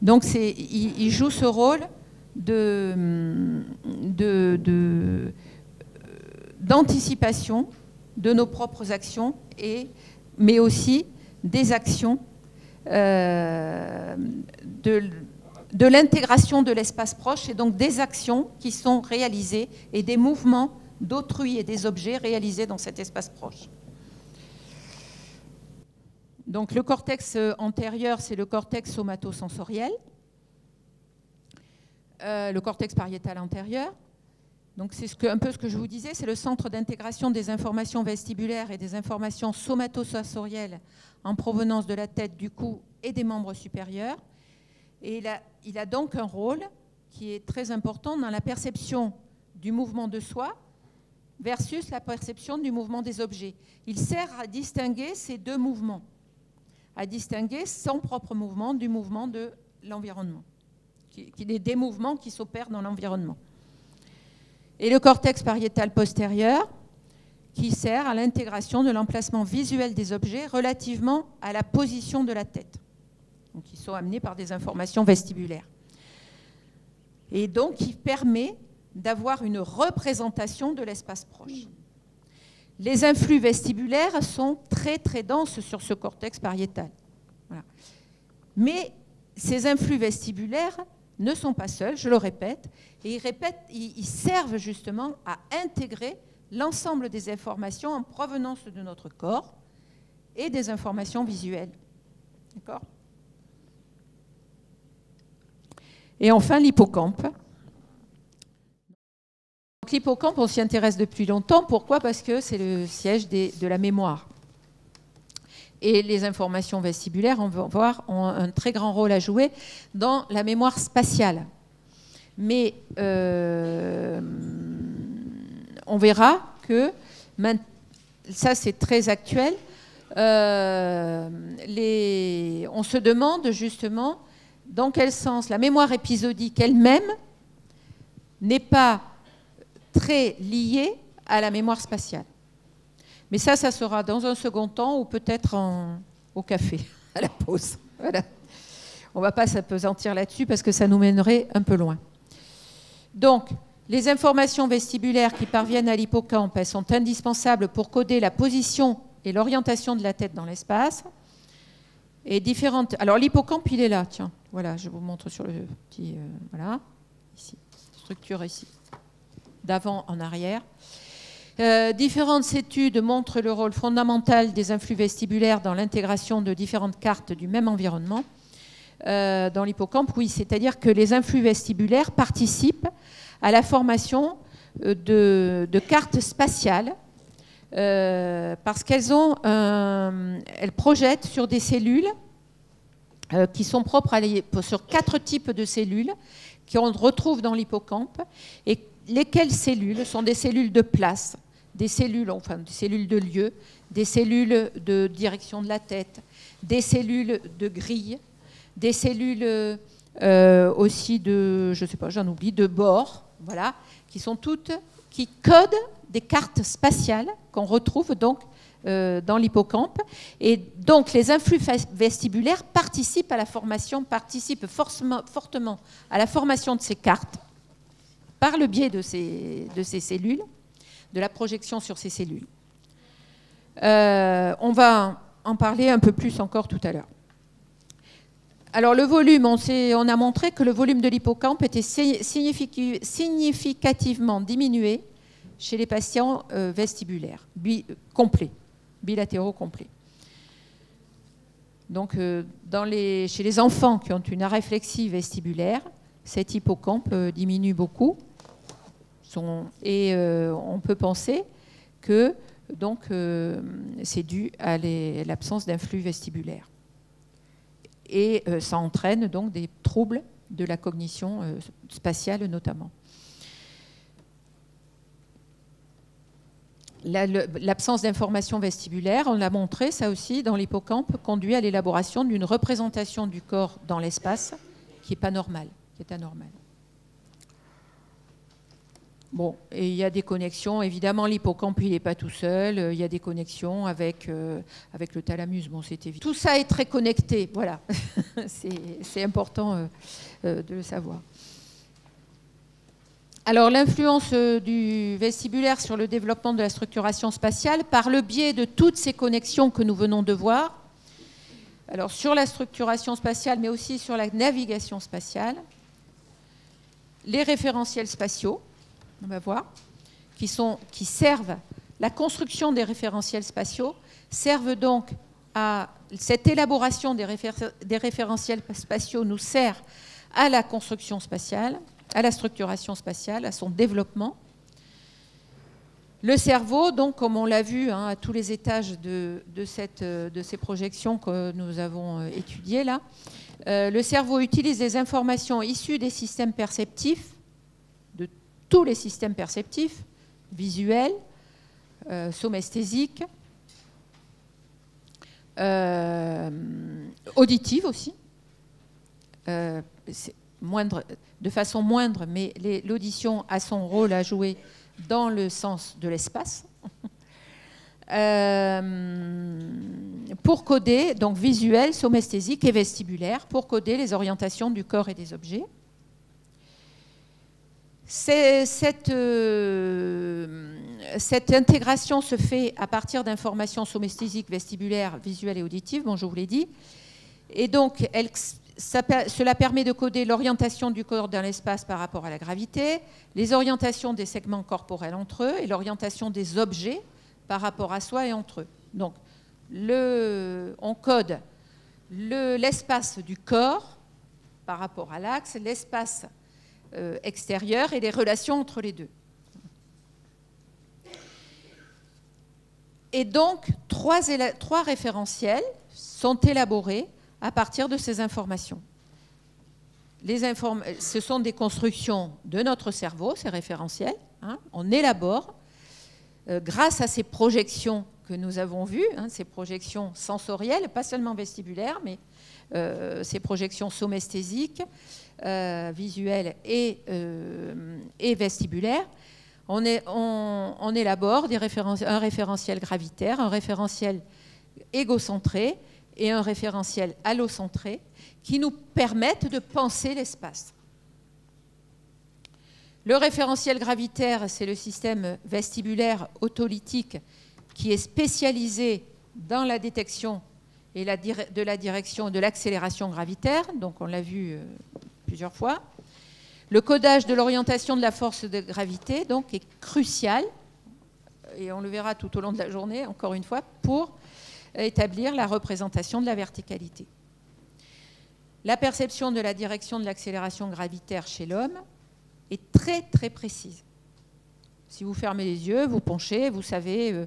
Donc il joue ce rôle d'anticipation de nos propres actions, mais aussi des actions de l'intégration de l'espace proche, et donc des actions qui sont réalisées et des mouvements d'autrui et des objets réalisés dans cet espace proche. Donc le cortex antérieur, c'est le cortex somatosensoriel. Le cortex pariétal antérieur. Donc c'est un peu ce que je vous disais, c'est le centre d'intégration des informations vestibulaires et des informations somatosensorielles en provenance de la tête, du cou et des membres supérieurs. Et il a donc un rôle qui est très important dans la perception du mouvement de soi versus la perception du mouvement des objets. Il sert à distinguer ces deux mouvements, à distinguer son propre mouvement du mouvement de l'environnement, des mouvements qui s'opèrent dans l'environnement. Et le cortex pariétal postérieur, qui sert à l'intégration de l'emplacement visuel des objets relativement à la position de la tête. Donc, ils sont amenés par des informations vestibulaires. Et donc, il permet d'avoir une représentation de l'espace proche. Les influx vestibulaires sont très, très denses sur ce cortex pariétal. Voilà. Mais ces influx vestibulaires ne sont pas seuls, je le répète, et ils servent justement à intégrer l'ensemble des informations en provenance de notre corps et des informations visuelles. D'accord ? Et enfin, l'hippocampe. L'hippocampe, on s'y intéresse depuis longtemps. Pourquoi ? Parce que c'est le siège de la mémoire. Et les informations vestibulaires, on va voir, ont un très grand rôle à jouer dans la mémoire spatiale. Mais on verra que, ça c'est très actuel, on se demande justement dans quel sens la mémoire épisodique elle-même n'est pas très liées à la mémoire spatiale. Mais ça sera dans un second temps ou peut-être au café, à la pause. Voilà. On ne va pas s'appesantir là-dessus parce que ça nous mènerait un peu loin. Donc, les informations vestibulaires qui parviennent à l'hippocampe, elles sont indispensables pour coder la position et l'orientation de la tête dans l'espace. Et différentes... Alors, l'hippocampe, il est là, tiens. Voilà, je vous montre sur le petit... voilà, ici. Structure ici. D'avant en arrière. Différentes études montrent le rôle fondamental des influx vestibulaires dans l'intégration de différentes cartes du même environnement. Dans l'hippocampe, oui, c'est-à-dire que les influx vestibulaires participent à la formation de cartes spatiales parce qu'elles projettent sur des cellules qui sont propres sur 4 types de cellules qu'on retrouve dans l'hippocampe et lesquelles cellules sont des cellules de place, des cellules de lieu, des cellules de direction de la tête, des cellules de grille, des cellules aussi de, je sais pas, j'en oublie, de bord, voilà, qui codent des cartes spatiales qu'on retrouve donc dans l'hippocampe. Et donc les influx vestibulaires participent fortement à la formation de ces cartes par le biais de ces cellules, de la projection sur ces cellules. On va en parler un peu plus encore tout à l'heure. Alors le volume, on a montré que le volume de l'hippocampe était significativement diminué chez les patients vestibulaires, bilatéraux complets. Donc chez les enfants qui ont une aréflexie vestibulaire, cet hippocampe diminue beaucoup. Et on peut penser que c'est dû à l'absence d'influx vestibulaire. Et ça entraîne donc des troubles de la cognition spatiale notamment. L'absence d'information vestibulaire, on l'a montré, ça aussi, dans l'hippocampe, conduit à l'élaboration d'une représentation du corps dans l'espace qui n'est pas normale, qui est anormale. Bon, et il y a des connexions. Évidemment, l'hippocampe, il n'est pas tout seul. Il y a des connexions avec le thalamus. Bon, c'est évident. Tout ça est très connecté. Voilà. C'est important de le savoir. Alors, l'influence du vestibulaire sur le développement de la structuration spatiale, par le biais de toutes ces connexions que nous venons de voir, alors sur la structuration spatiale, mais aussi sur la navigation spatiale, les référentiels spatiaux, on va voir, qui servent, la construction des référentiels spatiaux servent donc à cette élaboration des référentiels spatiaux nous sert à la construction spatiale, à la structuration spatiale, à son développement. Le cerveau, donc, comme on l'a vu à tous les étages de ces projections que nous avons étudiées là, le cerveau utilise des informations issues des systèmes perceptifs, tous les systèmes perceptifs, visuels, somesthésiques, auditifs aussi, de façon moindre, mais l'audition a son rôle à jouer dans le sens de l'espace. Pour coder, donc visuel, somesthésique et vestibulaire, pour coder les orientations du corps et des objets. Cette intégration se fait à partir d'informations somesthésiques, vestibulaires, visuelles et auditives, bon, je vous l'ai dit. Et donc, cela permet de coder l'orientation du corps dans l'espace par rapport à la gravité, les orientations des segments corporels entre eux et l'orientation des objets par rapport à soi et entre eux. Donc, on code l'espace du corps par rapport à l'axe, l'espace extérieur et les relations entre les deux. Et donc, trois référentiels sont élaborés à partir de ces informations. Ce sont des constructions de notre cerveau, ces référentiels. On élabore, grâce à ces projections que nous avons vues, ces projections sensorielles, pas seulement vestibulaires, mais ces projections somesthésiques, visuelles et vestibulaires, On élabore un référentiel gravitaire, un référentiel égocentré et un référentiel allocentré qui nous permettent de penser l'espace. Le référentiel gravitaire, c'est le système vestibulaire autolytique qui est spécialisé dans la détection et de la direction de l'accélération gravitaire. Donc on l'a vu plusieurs fois. Le codage de l'orientation de la force de gravité donc, est crucial, et on le verra tout au long de la journée, encore une fois, pour établir la représentation de la verticalité. La perception de la direction de l'accélération gravitaire chez l'homme est très très précise. Si vous fermez les yeux, vous penchez, vous savez,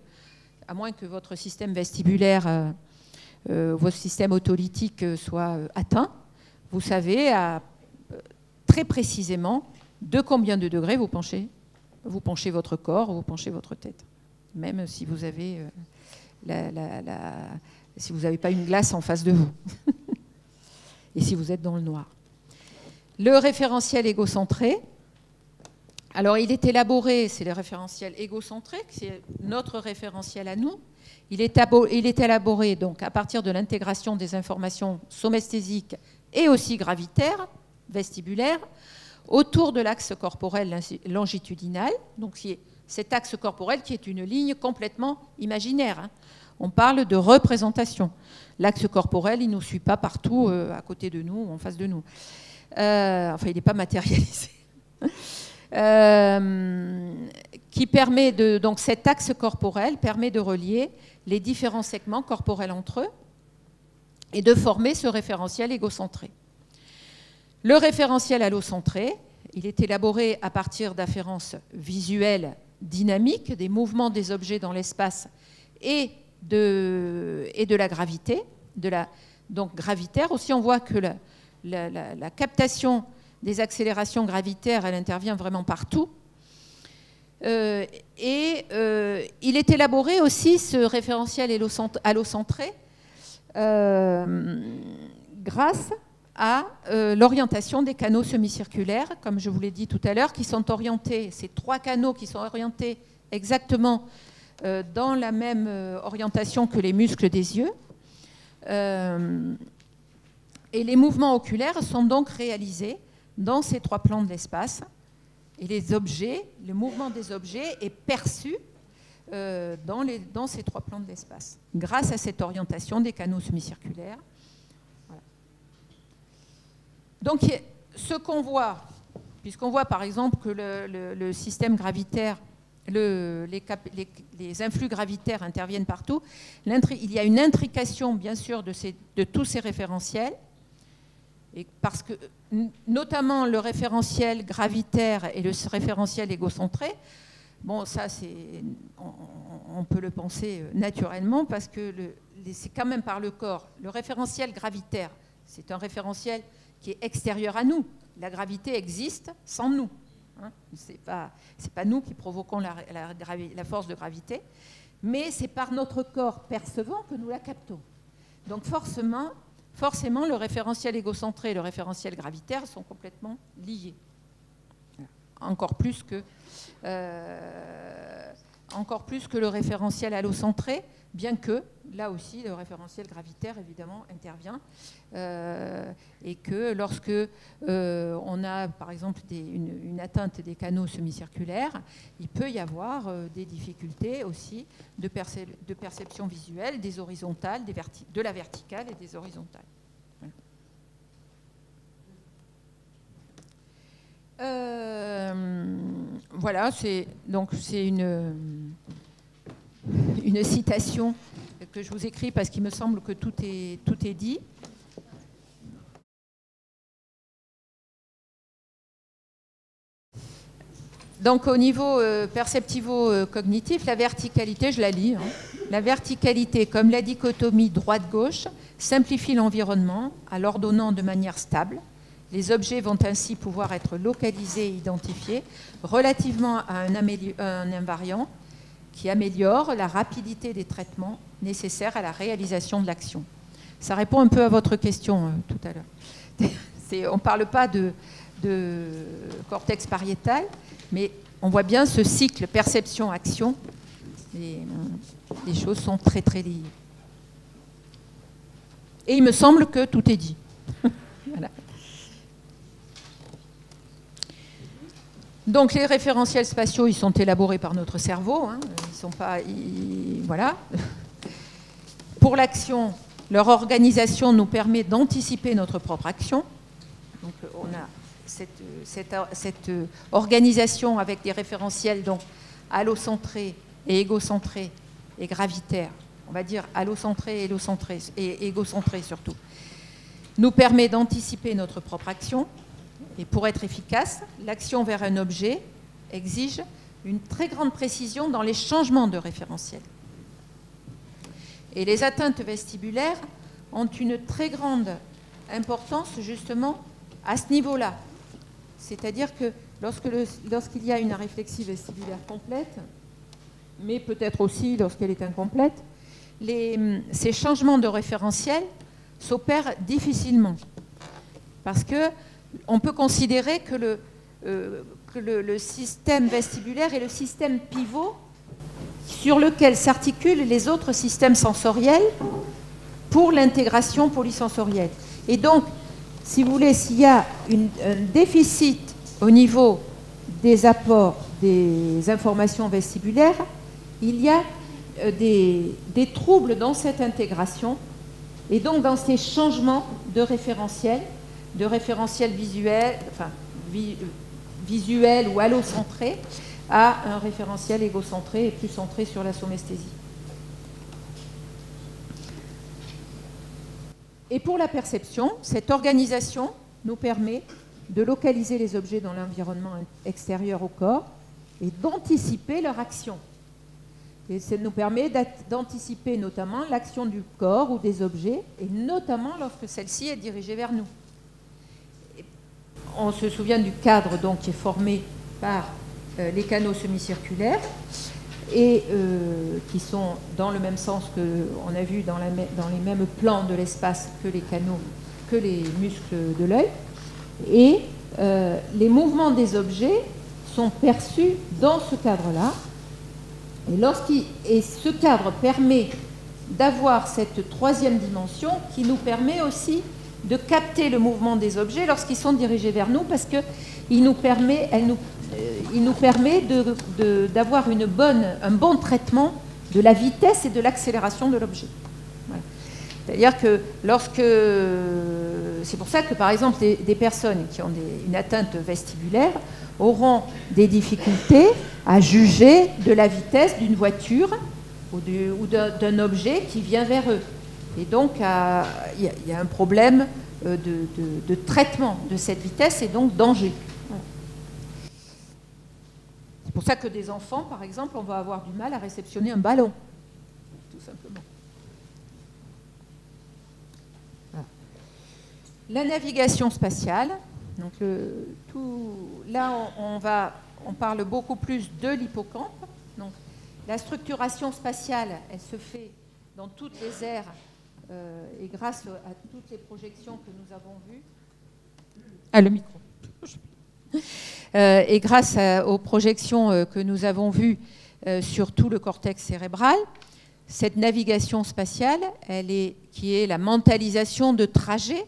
à moins que votre système vestibulaire, votre système autolytique soit atteint, vous savez très précisément de combien de degrés vous penchez. Vous penchez votre corps, vous penchez votre tête. Même si vous avez si vous n'avez pas une glace en face de vous. Et si vous êtes dans le noir. Le référentiel égocentré, alors il est élaboré, c'est le référentiel égocentré, c'est notre référentiel à nous. Il est élaboré donc à partir de l'intégration des informations somesthésiques et aussi gravitaires, vestibulaires, autour de l'axe corporel longitudinal. Donc c'est cet axe corporel qui est une ligne complètement imaginaire. Hein. On parle de représentation. L'axe corporel, il ne nous suit pas partout à côté de nous ou en face de nous. Enfin, il n'est pas matérialisé. Qui permet donc cet axe corporel permet de relier les différents segments corporels entre eux et de former ce référentiel égocentré. Le référentiel allocentré, il est élaboré à partir d'afférences visuelles dynamiques, des mouvements des objets dans l'espace et de la gravité, donc gravitaire. Aussi, on voit que la captation des accélérations gravitaires, elle intervient vraiment partout. Il est élaboré aussi, ce référentiel allocentré, grâce à l'orientation des canaux semi-circulaires, comme je vous l'ai dit tout à l'heure, qui sont orientés, ces 3 canaux qui sont orientés exactement dans la même orientation que les muscles des yeux. Et les mouvements oculaires sont donc réalisés dans ces 3 plans de l'espace. Et les objets, le mouvement des objets est perçu dans ces 3 plans de l'espace, grâce à cette orientation des canaux semi-circulaires. Voilà. Donc, ce qu'on voit, puisqu'on voit par exemple que le système gravitaire, les influx gravitaires interviennent partout, il y a une intrication, bien sûr, de tous ces référentiels. Et parce que, notamment le référentiel gravitaire et le référentiel égocentré, bon, ça, on peut le penser naturellement parce que c'est quand même par le corps. Le référentiel gravitaire, c'est un référentiel qui est extérieur à nous. La gravité existe sans nous. Hein. C'est pas nous qui provoquons la force de gravité, mais c'est par notre corps percevant que nous la captons. Donc forcément, le référentiel égocentré et le référentiel gravitaire sont complètement liés. Encore plus que le référentiel allocentré, bien que, là aussi, le référentiel gravitaire, évidemment, intervient. Et que lorsque on a, par exemple, une atteinte des canaux semi-circulaires, il peut y avoir des difficultés aussi de perception visuelle, des horizontales, de la verticale et des horizontales. Voilà, c'est une citation que je vous écris parce qu'il me semble que tout est dit. Donc au niveau perceptivo-cognitif, la verticalité, je la lis, hein. La verticalité, comme la dichotomie droite-gauche, simplifie l'environnement en l'ordonnant de manière stable. Les objets vont ainsi pouvoir être localisés et identifiés relativement à un invariant qui améliore la rapidité des traitements nécessaires à la réalisation de l'action. Ça répond un peu à votre question tout à l'heure. On ne parle pas de cortex pariétal, mais on voit bien ce cycle perception-action. Les choses sont très très liées. Et il me semble que tout est dit. Voilà. Donc les référentiels spatiaux, ils sont élaborés par notre cerveau. Hein. Ils sont pas, voilà. Pour l'action, leur organisation nous permet d'anticiper notre propre action. Donc on a cette organisation avec des référentiels donc allocentrés et égocentrés et gravitaires. On va dire allocentrés et égocentrés surtout, nous permet d'anticiper notre propre action. Et pour être efficace, l'action vers un objet exige une très grande précision dans les changements de référentiel. Et les atteintes vestibulaires ont une très grande importance justement à ce niveau-là. C'est-à-dire que lorsqu'il y a une aréflexie vestibulaire complète, mais peut-être aussi lorsqu'elle est incomplète, ces changements de référentiel s'opèrent difficilement. Parce qu'on peut considérer que le système vestibulaire est le système pivot sur lequel s'articulent les autres systèmes sensoriels pour l'intégration polysensorielle. Et donc, si vous voulez, s'il y a un déficit au niveau des apports des informations vestibulaires, il y a des troubles dans cette intégration et donc dans ces changements de référentiel visuel, enfin, visuel ou allocentré à un référentiel égocentré et plus centré sur la somesthésie. Et pour la perception, cette organisation nous permet de localiser les objets dans l'environnement extérieur au corps et d'anticiper leur action. Et ça nous permet d'anticiper notamment l'action du corps ou des objets, et notamment lorsque celle-ci est dirigée vers nous. On se souvient du cadre donc, qui est formé par les canaux semi-circulaires et qui sont dans le même sens qu'on a vu dans les mêmes plans de l'espace que les canaux, que les muscles de l'œil. Et les mouvements des objets sont perçus dans ce cadre-là. Et ce cadre permet d'avoir cette troisième dimension qui nous permet aussi de capter le mouvement des objets lorsqu'ils sont dirigés vers nous, parce qu'il nous permet, d'avoir un bon traitement de la vitesse et de l'accélération de l'objet. Voilà. C'est-à-dire que c'est pour ça que par exemple des personnes qui ont une atteinte vestibulaire auront des difficultés à juger de la vitesse d'une voiture ou d'un objet qui vient vers eux. Et donc, il y a un problème de traitement de cette vitesse et donc danger. Voilà. C'est pour ça que des enfants, par exemple, on va avoir du mal à réceptionner un ballon, tout simplement. Voilà. La navigation spatiale. Donc là, on parle beaucoup plus de l'hippocampe. Donc, la structuration spatiale, elle se fait dans toutes les aires et grâce à toutes les projections que nous avons vues. Ah, le micro. Et grâce aux projections que nous avons vues sur tout le cortex cérébral, cette navigation spatiale, qui est la mentalisation de trajet,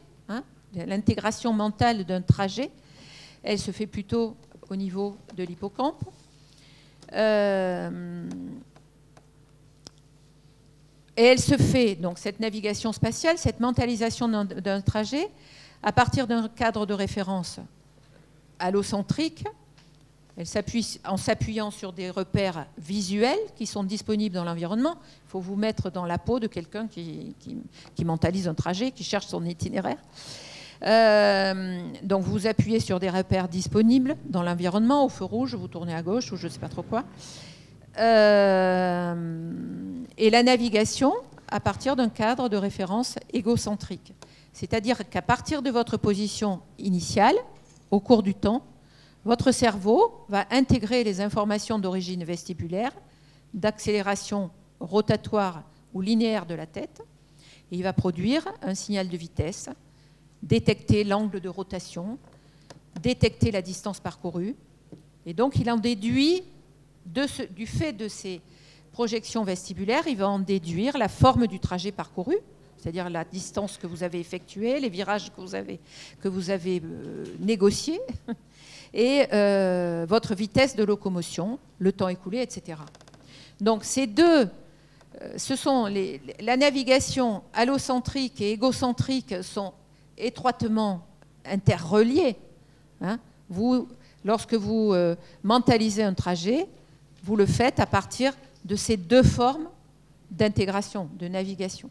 l'intégration mentale d'un trajet, elle se fait plutôt au niveau de l'hippocampe. Et elle se fait, donc cette navigation spatiale, cette mentalisation d'un trajet, à partir d'un cadre de référence allocentrique. Elle s'appuie en s'appuyant sur des repères visuels qui sont disponibles dans l'environnement. Il faut vous mettre dans la peau de quelqu'un qui mentalise un trajet, qui cherche son itinéraire. Donc vous appuyez sur des repères disponibles dans l'environnement, au feu rouge, vous tournez à gauche ou je ne sais pas trop quoi. Et la navigation à partir d'un cadre de référence égocentrique. C'est-à-dire qu'à partir de votre position initiale, au cours du temps, votre cerveau va intégrer les informations d'origine vestibulaire, d'accélération rotatoire ou linéaire de la tête, et il va produire un signal de vitesse, détecter l'angle de rotation, détecter la distance parcourue, Et donc, il en déduit, du fait de ces projections vestibulaires, il va en déduire la forme du trajet parcouru, c'est-à-dire la distance que vous avez effectuée, les virages que vous avez négociés, et votre vitesse de locomotion, le temps écoulé, etc. Donc, ces deux, la navigation allocentrique et égocentrique sont étroitement interreliées. Hein. Lorsque vous mentalisez un trajet, vous le faites à partir de ces deux formes d'intégration, de navigation.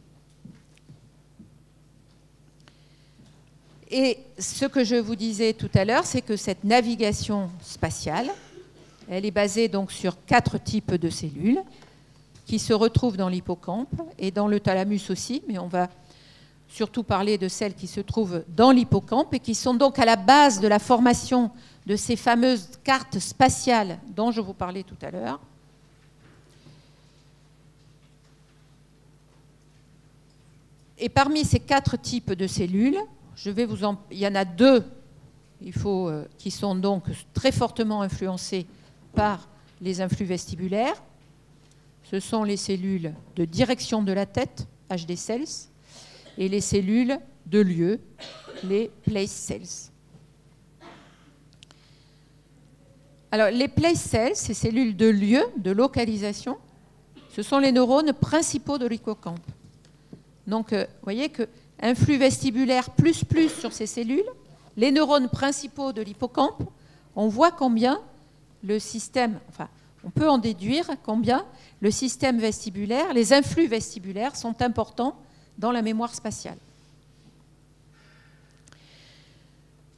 Et ce que je vous disais tout à l'heure, c'est que cette navigation spatiale, elle est basée donc sur 4 types de cellules qui se retrouvent dans l'hippocampe et dans le thalamus aussi, mais on va surtout parler de celles qui se trouvent dans l'hippocampe et qui sont donc à la base de la formation de ces fameuses cartes spatiales dont je vous parlais tout à l'heure. Et parmi ces 4 types de cellules, il y en a 2 qui sont donc très fortement influencées par les influx vestibulaires. Ce sont les cellules de direction de la tête, HD cells, et les cellules de lieu, les place cells. Alors, les place cells, ces cellules de lieu, de localisation, ce sont les neurones principaux de l'hippocampe. Donc, vous voyez que influx vestibulaire plus sur ces cellules, les neurones principaux de l'hippocampe, on voit combien le système, enfin, on peut en déduire combien le système vestibulaire, les influx vestibulaires sont importants dans la mémoire spatiale.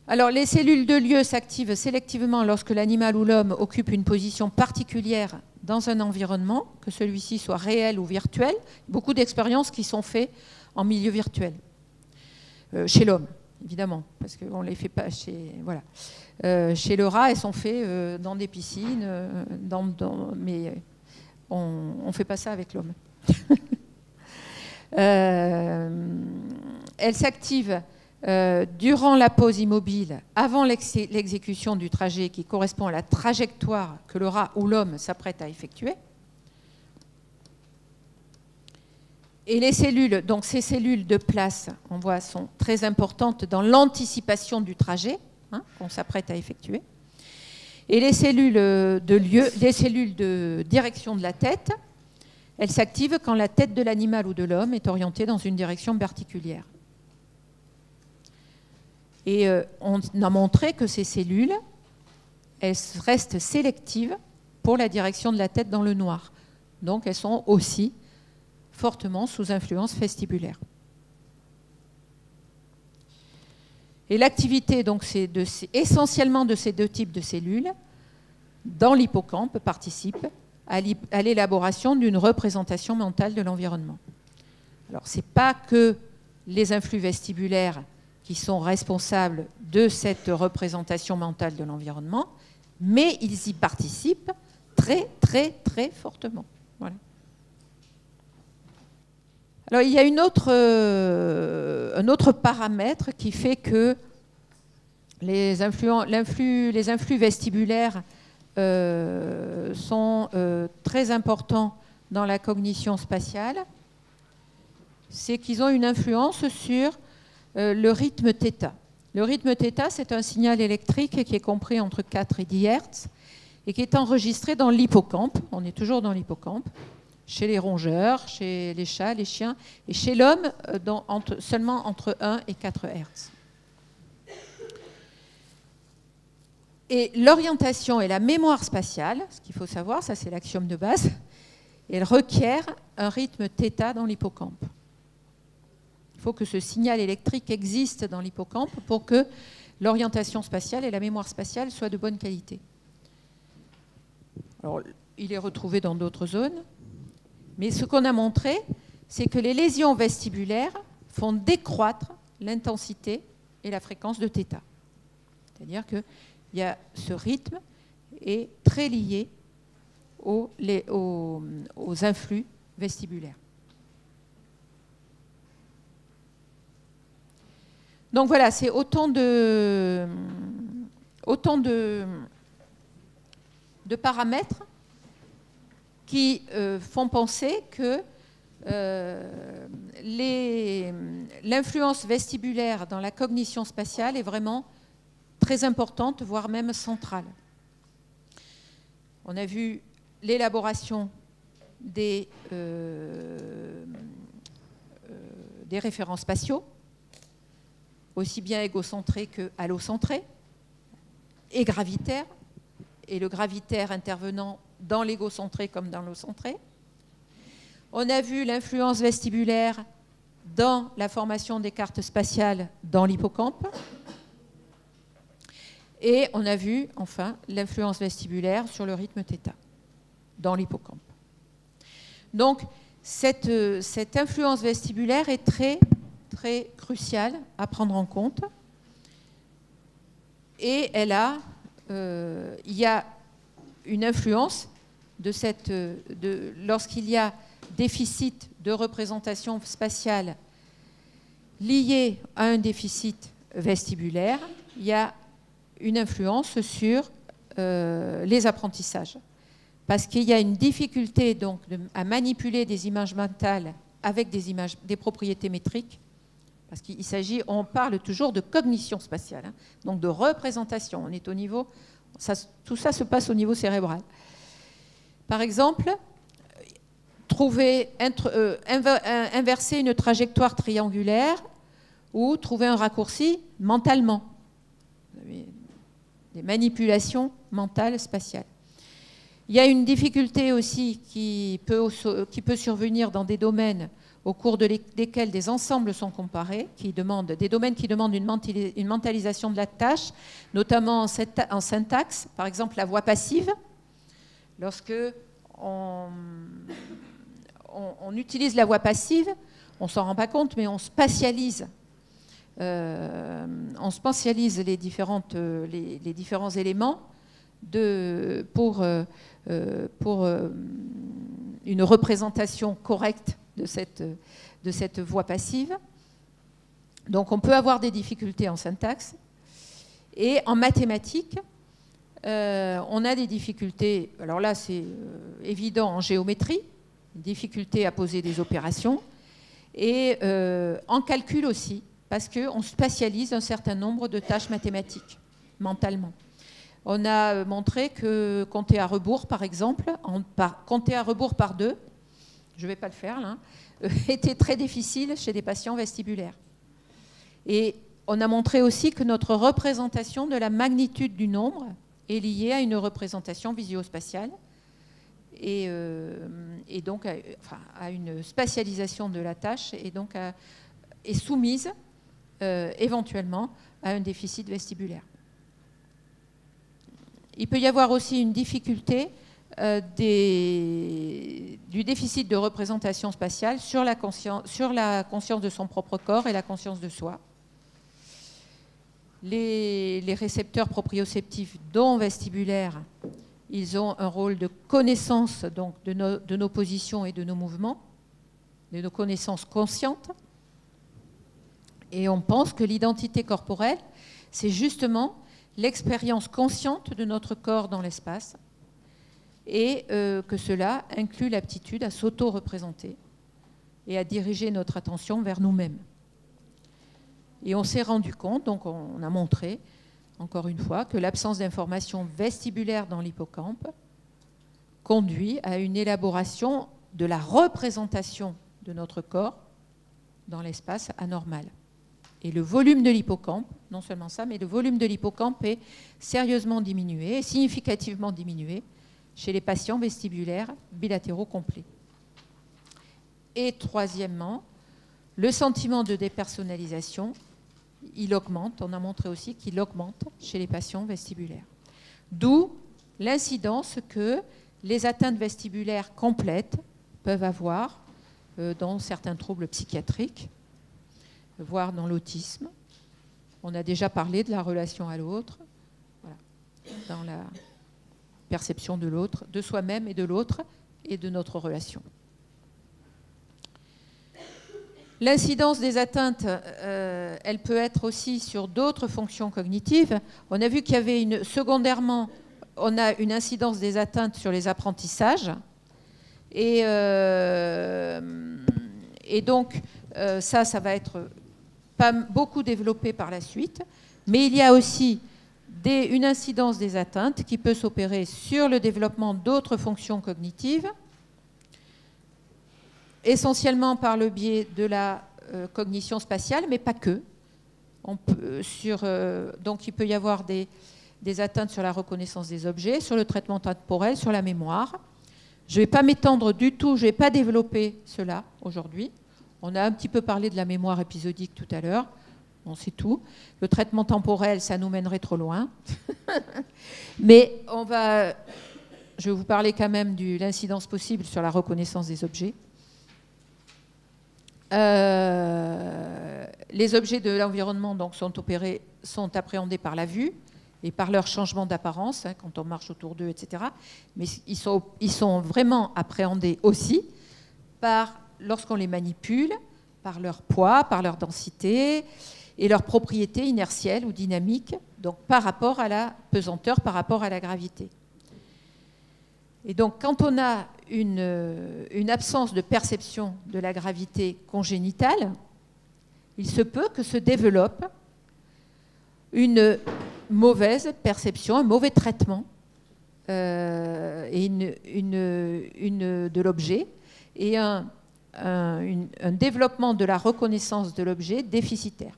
Alors, les cellules de lieu s'activent sélectivement lorsque l'animal ou l'homme occupe une position particulière dans un environnement, que celui-ci soit réel ou virtuel. Beaucoup d'expériences qui sont faites en milieu virtuel. Chez l'homme, évidemment, parce qu'on ne les fait pas chez... Voilà. Chez le rat, elles sont faites dans des piscines, mais on ne fait pas ça avec l'homme. Elles s'activent durant la pause immobile, avant l'exécution du trajet qui correspond à la trajectoire que le rat ou l'homme s'apprête à effectuer. Et les cellules, donc ces cellules de place, on voit, sont très importantes dans l'anticipation du trajet qu'on s'apprête à effectuer. Et les cellules de lieu, les cellules de direction de la tête, elles s'activent quand la tête de l'animal ou de l'homme est orientée dans une direction particulière. Et on a montré que ces cellules, elles restent sélectives pour la direction de la tête dans le noir. Donc elles sont aussi fortement sous influence vestibulaire. Et l'activité donc, essentiellement de ces 2 types de cellules dans l'hippocampe participe à l'élaboration d'une représentation mentale de l'environnement. Alors, ce n'est pas que les influx vestibulaires qui sont responsables de cette représentation mentale de l'environnement, mais ils y participent très, très, très fortement. Voilà. Alors, il y a un autre paramètre qui fait que les influx vestibulaires sont très importants dans la cognition spatiale, c'est qu'ils ont une influence sur le rythme θ. Le rythme θ, c'est un signal électrique qui est compris entre 4 et 10 Hz et qui est enregistré dans l'hippocampe. On est toujours dans l'hippocampe, chez les rongeurs, chez les chats, les chiens, et chez l'homme, seulement entre 1 et 4 Hz. Et l'orientation et la mémoire spatiale, ce qu'il faut savoir, ça c'est l'axiome de base, elle requiert un rythme θ dans l'hippocampe. Il faut que ce signal électrique existe dans l'hippocampe pour que l'orientation spatiale et la mémoire spatiale soient de bonne qualité. Alors, il est retrouvé dans d'autres zones, mais ce qu'on a montré, c'est que les lésions vestibulaires font décroître l'intensité et la fréquence de θ. C'est-à-dire que ce rythme est très lié aux influx vestibulaires. Donc voilà, c'est autant de de paramètres qui font penser que l'influence vestibulaire dans la cognition spatiale est vraiment très importante, voire même centrale. On a vu l'élaboration des référents spatiaux, aussi bien égocentrés que allocentrés, et gravitaires, et le gravitaire intervenant dans l'égocentré comme dans l'allocentré. On a vu l'influence vestibulaire dans la formation des cartes spatiales dans l'hippocampe. Et on a vu, enfin, l'influence vestibulaire sur le rythme θ dans l'hippocampe. Donc, cette influence vestibulaire est très, très cruciale à prendre en compte. Et il y a une influence lorsqu'il y a déficit de représentation spatiale lié à un déficit vestibulaire, il y a une influence sur les apprentissages. Parce qu'il y a une difficulté donc, à manipuler des images mentales avec des propriétés métriques. Parce qu'il s'agit, on parle toujours de cognition spatiale, hein, donc de représentation. On est au niveau, tout ça se passe au niveau cérébral. Par exemple, inverser une trajectoire triangulaire ou trouver un raccourci mentalement. Des manipulations mentales spatiales. Il y a une difficulté aussi qui peut survenir dans des domaines au cours desquels des ensembles sont comparés, des domaines qui demandent une mentalisation de la tâche, notamment en syntaxe, par exemple la voix passive. Lorsque on utilise la voix passive, on ne s'en rend pas compte, mais on spatialise les différents éléments pour une représentation correcte de cette voix passive. Donc on peut avoir des difficultés en syntaxe. Et en mathématiques, on a des difficultés, alors là c'est évident en géométrie, difficulté à poser des opérations, et en calcul aussi, parce qu'on spatialise un certain nombre de tâches mathématiques, mentalement. On a montré que compter à rebours, par exemple, compter à rebours par 2, je ne vais pas le faire là, était très difficile chez des patients vestibulaires. Et on a montré aussi que notre représentation de la magnitude du nombre est liée à une représentation visio-spatiale et donc à une spatialisation de la tâche et donc est soumise éventuellement à un déficit vestibulaire. Il peut y avoir aussi une difficulté du déficit de représentation spatiale sur la conscience de son propre corps et la conscience de soi. Les récepteurs proprioceptifs, dont vestibulaires, ils ont un rôle de connaissance donc, de nos positions et de nos mouvements, de nos connaissances conscientes. Et on pense que l'identité corporelle, c'est justement l'expérience consciente de notre corps dans l'espace et que cela inclut l'aptitude à s'auto-représenter et à diriger notre attention vers nous-mêmes. Et on s'est rendu compte, donc on a montré, encore une fois, que l'absence d'information vestibulaire dans l'hippocampe conduit à une élaboration de la représentation de notre corps dans l'espace anormal. Et le volume de l'hippocampe, non seulement ça, mais le volume de l'hippocampe est sérieusement diminué, significativement diminué, chez les patients vestibulaires bilatéraux complets. Et troisièmement, le sentiment de dépersonnalisation, il augmente, on a montré aussi qu'il augmente chez les patients vestibulaires. D'où l'incidence que les atteintes vestibulaires complètes peuvent avoir dans certains troubles psychiatriques, voire dans l'autisme. On a déjà parlé de la relation à l'autre, voilà, dans la perception de l'autre, de soi-même et de l'autre, et de notre relation. L'incidence des atteintes, elle peut être aussi sur d'autres fonctions cognitives. On a vu qu'il y avait secondairement on a une incidence des atteintes sur les apprentissages. Et donc, ça va être pas beaucoup développé par la suite. Mais il y a aussi une incidence des atteintes qui peut s'opérer sur le développement d'autres fonctions cognitives, essentiellement par le biais de la cognition spatiale, mais pas que. Donc il peut y avoir des atteintes sur la reconnaissance des objets, sur le traitement temporel, sur la mémoire. Je ne vais pas m'étendre du tout, je ne vais pas développer cela aujourd'hui. On a un petit peu parlé de la mémoire épisodique tout à l'heure. Bon, c'est tout. Le traitement temporel, ça nous mènerait trop loin. Mais je vais vous parler quand même de l'incidence possible sur la reconnaissance des objets. Les objets de l'environnement donc, sont appréhendés par la vue et par leur changement d'apparence, hein, quand on marche autour d'eux, etc. Mais ils sont vraiment appréhendés aussi lorsqu'on les manipule, par leur poids, par leur densité et leurs propriétés inertielles ou dynamiques, donc par rapport à la pesanteur, par rapport à la gravité. Et donc, quand on a une absence de perception de la gravité congénitale, il se peut que se développe une mauvaise perception, un mauvais traitement de l'objet et un développement de la reconnaissance de l'objet déficitaire.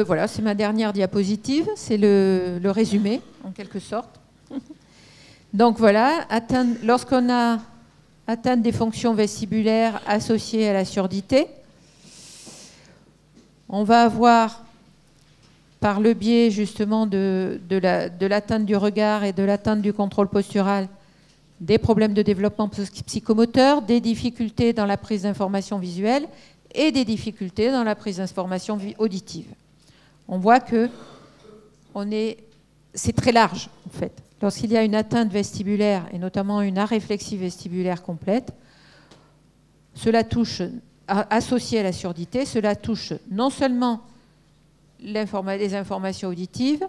Voilà, c'est ma dernière diapositive, c'est le résumé, en quelque sorte. Donc voilà, lorsqu'on a atteinte des fonctions vestibulaires associées à la surdité, on va avoir, par le biais justement de l'atteinte du regard et de l'atteinte du contrôle postural, des problèmes de développement psychomoteur, des difficultés dans la prise d'informations visuelles et des difficultés dans la prise d'informations auditives. On voit que c'est très large, en fait. Lorsqu'il y a une atteinte vestibulaire, et notamment une aréflexie vestibulaire complète, cela touche, associé à la surdité, cela touche non seulement les informations auditives,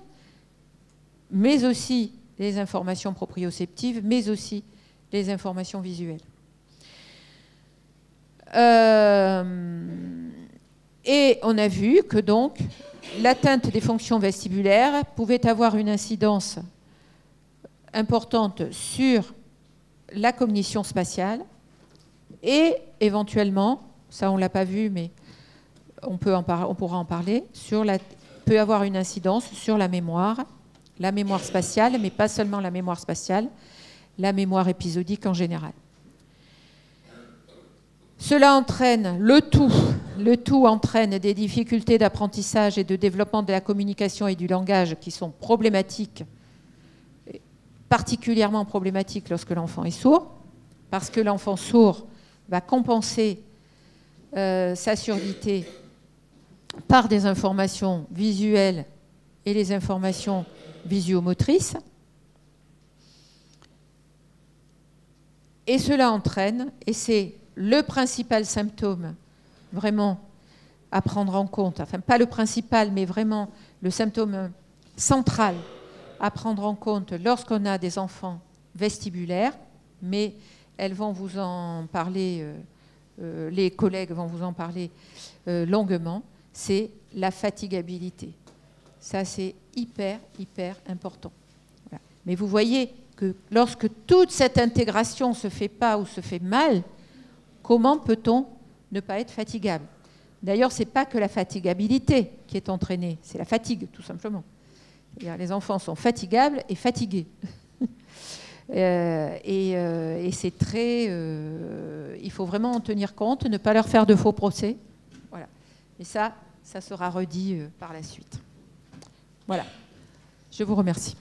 mais aussi les informations proprioceptives, mais aussi les informations visuelles. Et on a vu que donc l'atteinte des fonctions vestibulaires pouvait avoir une incidence importante sur la cognition spatiale et éventuellement, ça on ne l'a pas vu mais on pourra en parler, peut avoir une incidence sur la mémoire spatiale, mais pas seulement la mémoire spatiale, la mémoire épisodique en général. Cela entraîne, le tout entraîne des difficultés d'apprentissage et de développement de la communication et du langage qui sont problématiques, particulièrement problématiques lorsque l'enfant est sourd, parce que l'enfant sourd va compenser sa surdité par des informations visuelles et les informations visio-motrices. Et cela entraîne, et c'est le principal symptôme vraiment à prendre en compte, enfin pas le principal, mais vraiment le symptôme central à prendre en compte lorsqu'on a des enfants vestibulaires, mais elles vont vous en parler, les collègues vont vous en parler longuement, c'est la fatigabilité. Ça, c'est hyper important. Voilà. Mais vous voyez que lorsque toute cette intégration ne se fait pas ou se fait mal, comment peut-on ne pas être fatigable? D'ailleurs, ce n'est pas que la fatigabilité qui est entraînée, c'est la fatigue, tout simplement. Les enfants sont fatigables et fatigués. Et c'est très... il faut vraiment en tenir compte, ne pas leur faire de faux procès. Voilà. Et ça sera redit par la suite. Voilà. Je vous remercie.